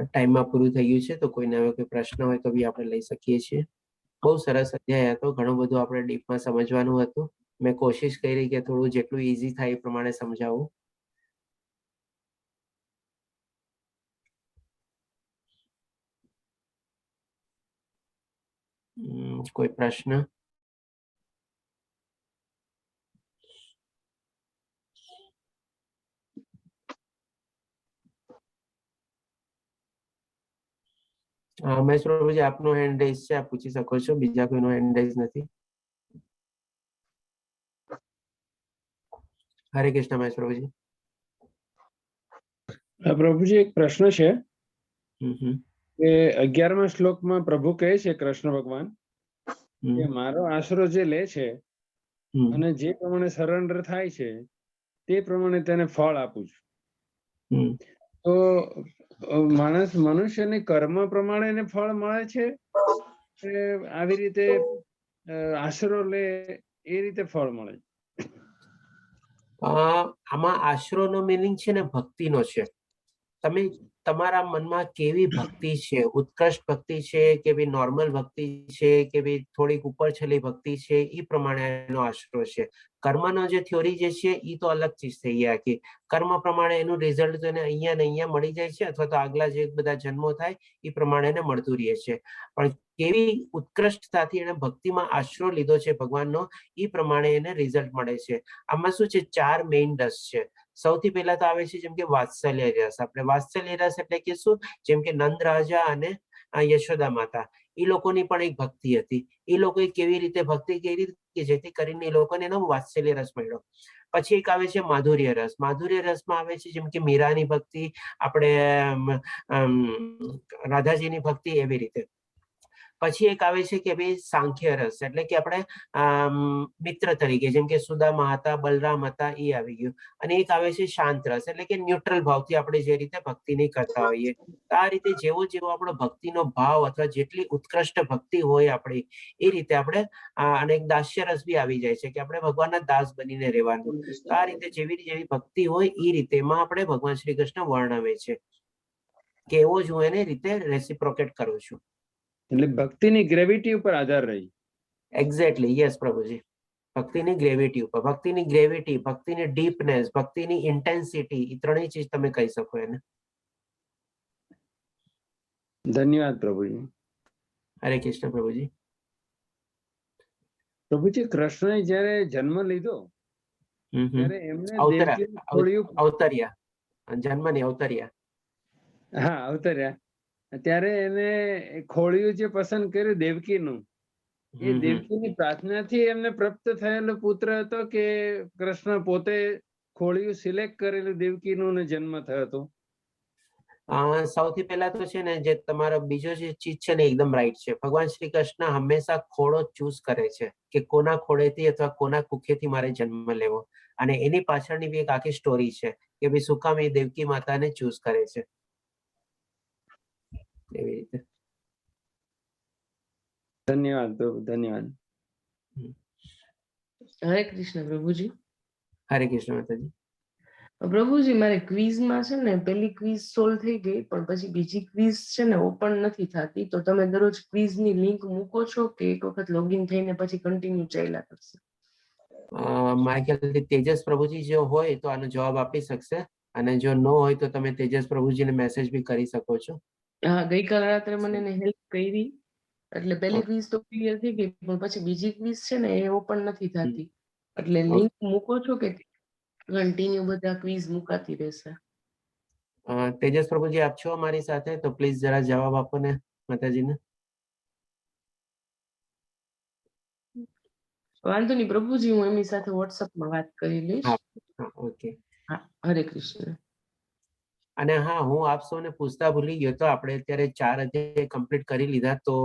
ટાઈમમાં પૂરું થઈ ગયું છે તો કોઈને હવે કોઈ પ્રશ્ન હોય તો બી આપણે લઈ શકીએ છીએ. બહુ સરસ અધ્યાય હતો. ઘણું બધું આપણે ડીપમાં સમજવાનું હતું. મેં કોશિશ કરી કે થોડું જેટલું ઈઝી થાય એ પ્રમાણે સમજાવું. કોઈ પ્રશ્ન? મહેશ પ્રભુજી, આપનો હેન્ડ રેઝ છે, આપ પૂછી શકો છો. બીજા કોઈનો હેન્ડ રેઝ નથી. હરે કૃષ્ણ મહેશ પ્રભુજી. પ્રભુજી, એક પ્રશ્ન છે કે 11મા શ્લોકમાં પ્રભુ કહે છે, કૃષ્ણ ભગવાન, કે મારો આશરો જે લે છે અને જે પ્રમાણે સરેન્ડર થાય છે તે પ્રમાણે તેને ફળ આપું છું. તો મનુષ્યને કર્મ પ્રમાણે એને ફળ મળે છે કે આવી રીતે આશરો લે એ રીતે ફળ મળે? આમાં આશરોનો મિનિંગ છે ને ભક્તિનો છે. તમે તમારા મનમાં કેવી ભક્તિ છે, ઉત્કૃષ્ટ ભક્તિ છે કે ભાઈ નોર્મલ ભક્તિ છે કે ભાઈ થોડીક ઉપર છેલ્લી ભક્તિ છે, એ પ્રમાણે એનો આશરો છે. કર્મનો જે થિયોરી જે છે એ તો અલગ ચીજ થઈ ગયા કે કર્મ પ્રમાણે એનું રિઝલ્ટ તો એને અહીંયા ને અહીંયા મળી જાય છે અથવા તો આગલા જે બધા જન્મો થાય એ પ્રમાણે એને મળતું રહે છે. પણ કેવી ઉત્કૃષ્ટતાથી એને ભક્તિમાં આશરો લીધો છે ભગવાનનો એ પ્રમાણે એને રિઝલ્ટ મળે છે. આમાં શું છે, 4 મેઇન રસ છે. સૌથી પહેલા તો આવે છે જેમ કે વાત્સલ્ય રસ. આપણે વાત્સલ્ય રસ એટલે કે શું, જેમ કે નંદ રાજા અને યશોદા માતા, એ લોકોની પણ એક ભક્તિ હતી. એ લોકોએ કેવી રીતે ભક્તિ કરી કે જેથી કરીને એ લોકોને એનો વાત્સલ્ય રસ મળ્યો. પછી એક આવે છે માધુર્ય રસ. માધુર્ય રસમાં આવે છે જેમ કે મીરાની ભક્તિ, આપણે રાધાજીની ભક્તિ, એવી રીતે. પછી એક આવે છે કે ભાઈ સાંખ્ય રસ, એટલે કે આપણે મિત્ર તરીકે જેમ કે સુદામા હતા, બલરામ હતા, એ આવી ગયું. અને એક આવે છે શાંત રસ, એટલે કે ન્યુટ્રલ ભાવથી આપણે જે રીતે ભક્તિ નહીં કરતા હોઈએ. આ રીતે જેવો જેવો આપણો ભક્તિનો ભાવ અથવા જેટલી ઉત્કૃષ્ટ ભક્તિ હોય આપણી, એ રીતે આપણે અને એક દાસ્ય રસ બી આવી જાય છે કે આપણે ભગવાનના દાસ બનીને રહેવાનું. આ રીતે જેવી જેવી ભક્તિ હોય એ રીતે એમાં આપણે ભગવાન શ્રી કૃષ્ણ વર્ણવે છે કે એવો જ હું એને રીતે રેસિપ્રોકેટ કરું છું. એટલે ભક્તિની ગ્રેવિટી ઉપર આધાર રહી. એક્ઝેક્ટલી, યસ પ્રભુજી. ભક્તિની ગ્રેવિટી ઉપર, ભક્તિની ગ્રેવિટી, ભક્તિની ડીપનેસ, ભક્તિની ઇન્ટેન્સિટી, એ ત્રણેય ચીજ તમે કહી શકો એને. ધન્યવાદ પ્રભુજી. હરે કૃષ્ણ પ્રભુજી. પ્રભુજી, કૃષ્ણએ જયારે જન્મ લીધો ત્યારે એમને અવતર્યા, જન્મ ની અવતર્યા. હા, અવતર્યા. ત્યારે એને ખોળિયું જે પસંદ કર્યું દેવકીનું, એ દેવકીની પ્રાર્થનાથી એમને પ્રાપ્ત થયેલો પુત્ર હતો કે કૃષ્ણ પોતે ખોળિયું સિલેક્ટ કરેલું દેવકીનું ને જન્મ થયો હતો? સૌથી પહેલા તો છે ને, જે તમારો બીજો જે ચીજ છે ને એકદમ રાઈટ છે. ભગવાન શ્રી કૃષ્ણ હંમેશા ખોળો ચૂઝ કરે છે કે કોના ખોળેથી અથવા કોના કુખેથી મારે જન્મ લેવો. અને એની પાછળની બી એક આખી સ્ટોરી છે કે ભાઈ શું કામ એ દેવકી માતાને ચૂઝ કરે છે, એવી રીતે. ધન્યવાદ પ્રભુ, ધન્યવાદ. હરે કૃષ્ણ પ્રભુજી. હરે કૃષ્ણ માતાજી. પ્રભુજી, મારે ક્વિઝમાં છે ને પેલી ક્વિઝ સોલ્વ થઈ ગઈ, પણ પછી બીજી ક્વિઝ છે ને ઓપન નથી થતી. તો તમે દરરોજ ક્વિઝની લિંક મૂકો છો કે એક વખત લોગિન થઈને પછી કન્ટિન્યુ ચાલ્યા કરશે? મારા ખ્યાલથી તેજસ પ્રભુજી જો હોય તો આનો જવાબ આપી શકશે, અને જો ન હોય તો તમે તેજસ પ્રભુજીને મેસેજ બી કરી શકો છો. હા, ગઈકાલ રાત્રે મને એને હેલ્પ કરી, એટલે પહેલી ક્વિઝ તો ક્લિયર થઈ ગઈ, પણ પછી બીજી ક્વિઝ છે ને એ ઓપન નથી થતી, એટલે લિંક મૂકો છો કે કન્ટિન્યુ બધા ક્વિઝ મુકાતી રહેશે? તેજસ પ્રભુજી આપ છો અમારી સાથે, તો પ્લીઝ જરા જવાબ આપો ને માતાજીને. વાંધો નહીં પ્રભુજી, હું એમની સાથે વોટ્સઅપમાં વાત કરી લઈશ. ઓકે. હા, હરે કૃષ્ણ. અને હા, હું આપ સૌને પૂછતા ભૂલી ગયો તો આપણે અત્યારે 4 અધ્યાય કમ્પ્લીટ કરી લીધા, તો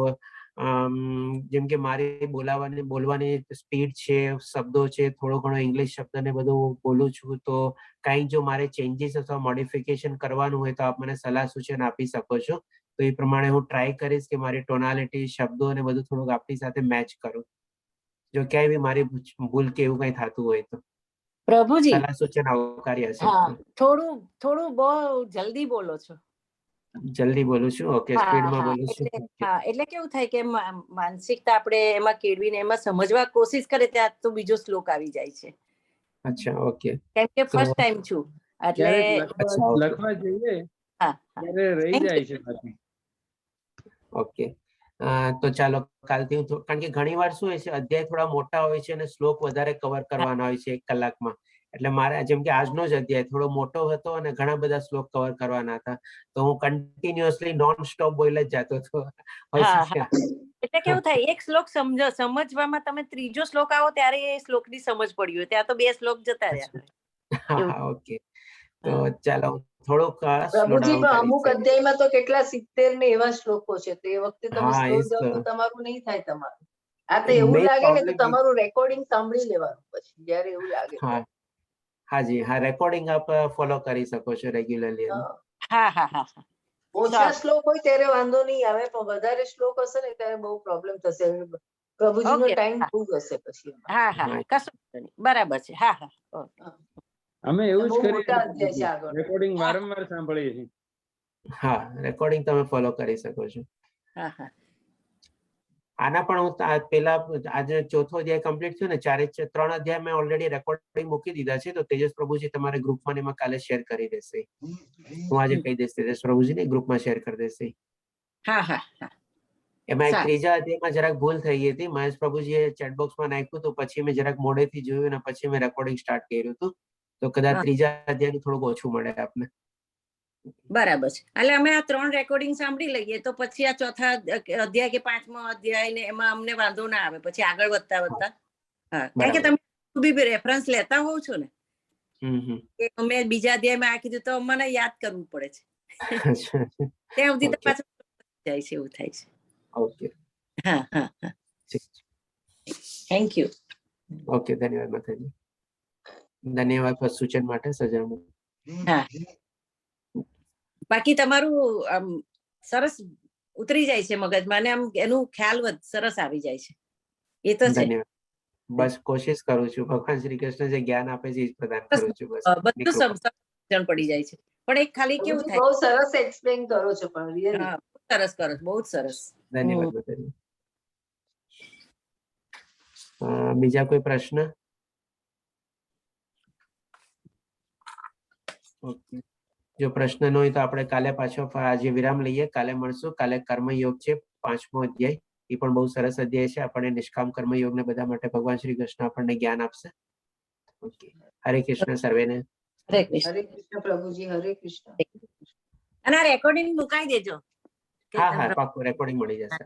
જેમ કે મારી બોલવાની સ્પીડ છે, શબ્દો છે, થોડો ઘણો ઇંગ્લિશ શબ્દ ને બધું બોલું છું, તો કાંઈ જો મારે ચેન્જીસ અથવા મોડિફિકેશન કરવાનું હોય તો આપ મને સલાહ સૂચન આપી શકો છો. તો એ પ્રમાણે હું ટ્રાય કરીશ કે મારી ટોનાલિટી, શબ્દો અને બધું થોડુંક આપણી સાથે મેચ કરું. જો ક્યાંય બી મારી ભૂલ કે એવું કઈ થતું હોય તો પ્રભુજી સલાહ સૂચન આવકાર્ય છે. હા, થોડું બહુ જલ્દી બોલો છો. જલ્દી બોલું છું? ઓકે, સ્પીડમાં બોલું છું. એટલે કેવું થાય કે માનસિકતા આપણે એમાં કેળવીને એમાં સમજવા કોશિશ કરે ત્યાં તો બીજો શ્લોક આવી જાય છે. અચ્છા, ઓકે. કેમ કે ફર્સ્ટ ટાઈમ છું એટલે લખવા જઈએ ત્યારે રહી જાય છે પાછી. ઓકે, તો ચાલો કાલથી હું, કારણ કે ઘણી વાર શું હોય છે, અધ્યાય થોડા મોટા હોય છે અને શ્લોક વધારે કવર કરવાના હોય છે 1 કલાકમાં. એટલે મારે જેમ કે આજનો જ અધ્યાય થોડો મોટો હતો અને ઘણા બધા શ્લોક કવર કરવાના હતા, તો હું કન્ટિન્યુઅસલી નોન સ્ટોપ બોલે જ જતો હતો. એટલે કેવું થાય, એક શ્લોક સમજવામાં તમે ત્રીજો શ્લોક આવો ત્યારે એ શ્લોકની સમજ પડી હોય, ત્યાં તો 2 શ્લોક જતા રહ્યા. ઓકે, તો ચાલો થોડોક પ્રભુજી, અમુક અધ્યાયમાં તો કેટલા 70 ને એવા શ્લોકો છે, તો એ વખતે તમે સ્લો જાવ તો તમારું નહીં થાય. તમારું આ તો એવું લાગે ને તો તમારું રેકોર્ડિંગ સાંભળી લેવાનું પછી, જયારે એવું લાગે. હાજી, હા, રેકોર્ડિંગ આપ ફોલો કરી શકો છો રેગ્યુલરલી. ઓછા શ્લોક હોય ત્યારે વાંધો નહીં આવે, પણ વધારે શ્લોક હશે ને ત્યારે બહુ પ્રોબ્લેમ થશે. પ્રભુજીનો ટાઈમ બહુ હશે પછી. કશું બરાબર છે. અમે એવું જ કરીએ, રેકોર્ડિંગ વારંવાર સાંભળીએ છીએ. હા, રેકોર્ડિંગ તમે ફોલો કરી શકો છો. આના પણ હું પેલા આજે 4થો અધ્યાય કમ્પ્લીટ થયો ને, 3 અધ્યાય મેં ઓલરેડી રેકોર્ડિંગ મૂકી દીધા છે, તો તેજસ પ્રભુજી તમારે ગ્રુપમાં એમાં કાલે શેર કરી દેશે. હું આજે કહી દઈશ, તેજસ પ્રભુજીને ગ્રુપમાં શેર કરી દેશે. એમાં એક 3જા અધ્યાયમાં જરાક ભૂલ થઈ ગઈ હતી, મહેશ પ્રભુજીએ ચેટબોક્સમાં નાખ્યું તો પછી મેં જરાક મોડેથી જોયું અને પછી મેં રેકોર્ડિંગ સ્ટાર્ટ કર્યું હતું, તો કદાચ 3જા અધ્યાયનું થોડુંક ઓછું મળે આપને. બરાબર છે. એટલે અમે આ 3 રેકોર્ડિંગ સાંભળી લઈએ તો પછી આ 4થા અધ્યાય કે 5મો અધ્યાય ને એમાં અમને વાંધો ના આવે, પછી આગળ વધતા. કારણ કે તમે બી રેફરન્સ લેતા હોવ છો ને, કે અમે બીજા અધ્યાયમાં આ કીધું તો મને યાદ કરવું પડે છે. ત્યાં સુધી તો પાછું જાય છે, એવું થાય છે. Okay, thank you. ઓકે, ધન્યવાદ માતાજી. ધન્યવાદ સૂચન માટે, સજાનું. બાકી તમારું સરસ ઉતરી જાય છે મગજમાં, અને આમ એનું ખ્યાલ સરસ આવી જાય છે. એ તો છે. બસ કોશિશ કરું છું, ભગવાન શ્રી કૃષ્ણ જે જ્ઞાન આપે છે એ પ્રદાન કરું છું. બસ બધું સમજણ પડી જાય છે, પણ એક ખાલી કેવું થાય, બહુ સરસ એક્સપ્લેન કરો છો, પણ રિયલી સરસ કરો, બહુ સરસ. ધન્યવાદ માતાજી. બીજા કોઈ પ્રશ્ન? ઓકે, જો પ્રશ્ન ન હોય તો આપણે કાલે પાછો આજે વિરામ લઈએ. કાલે મળશું. કાલે કર્મયોગ છે, 5મો અધ્યાય. એ પણ બહુ સરસ અધ્યાય છે. આપણને નિષ્કામ કર્મયોગ ને બધા માટે ભગવાન શ્રી કૃષ્ણ આપણને જ્ઞાન આપશે. ઓકે, હરે કૃષ્ણ સર્વેને. હરે કૃષ્ણ પ્રભુજી, હરે કૃષ્ણ. અને આ રેકોર્ડિંગ મુકાઈ દેજો. હા, પાક્કું રેકોર્ડિંગ મળી જશે.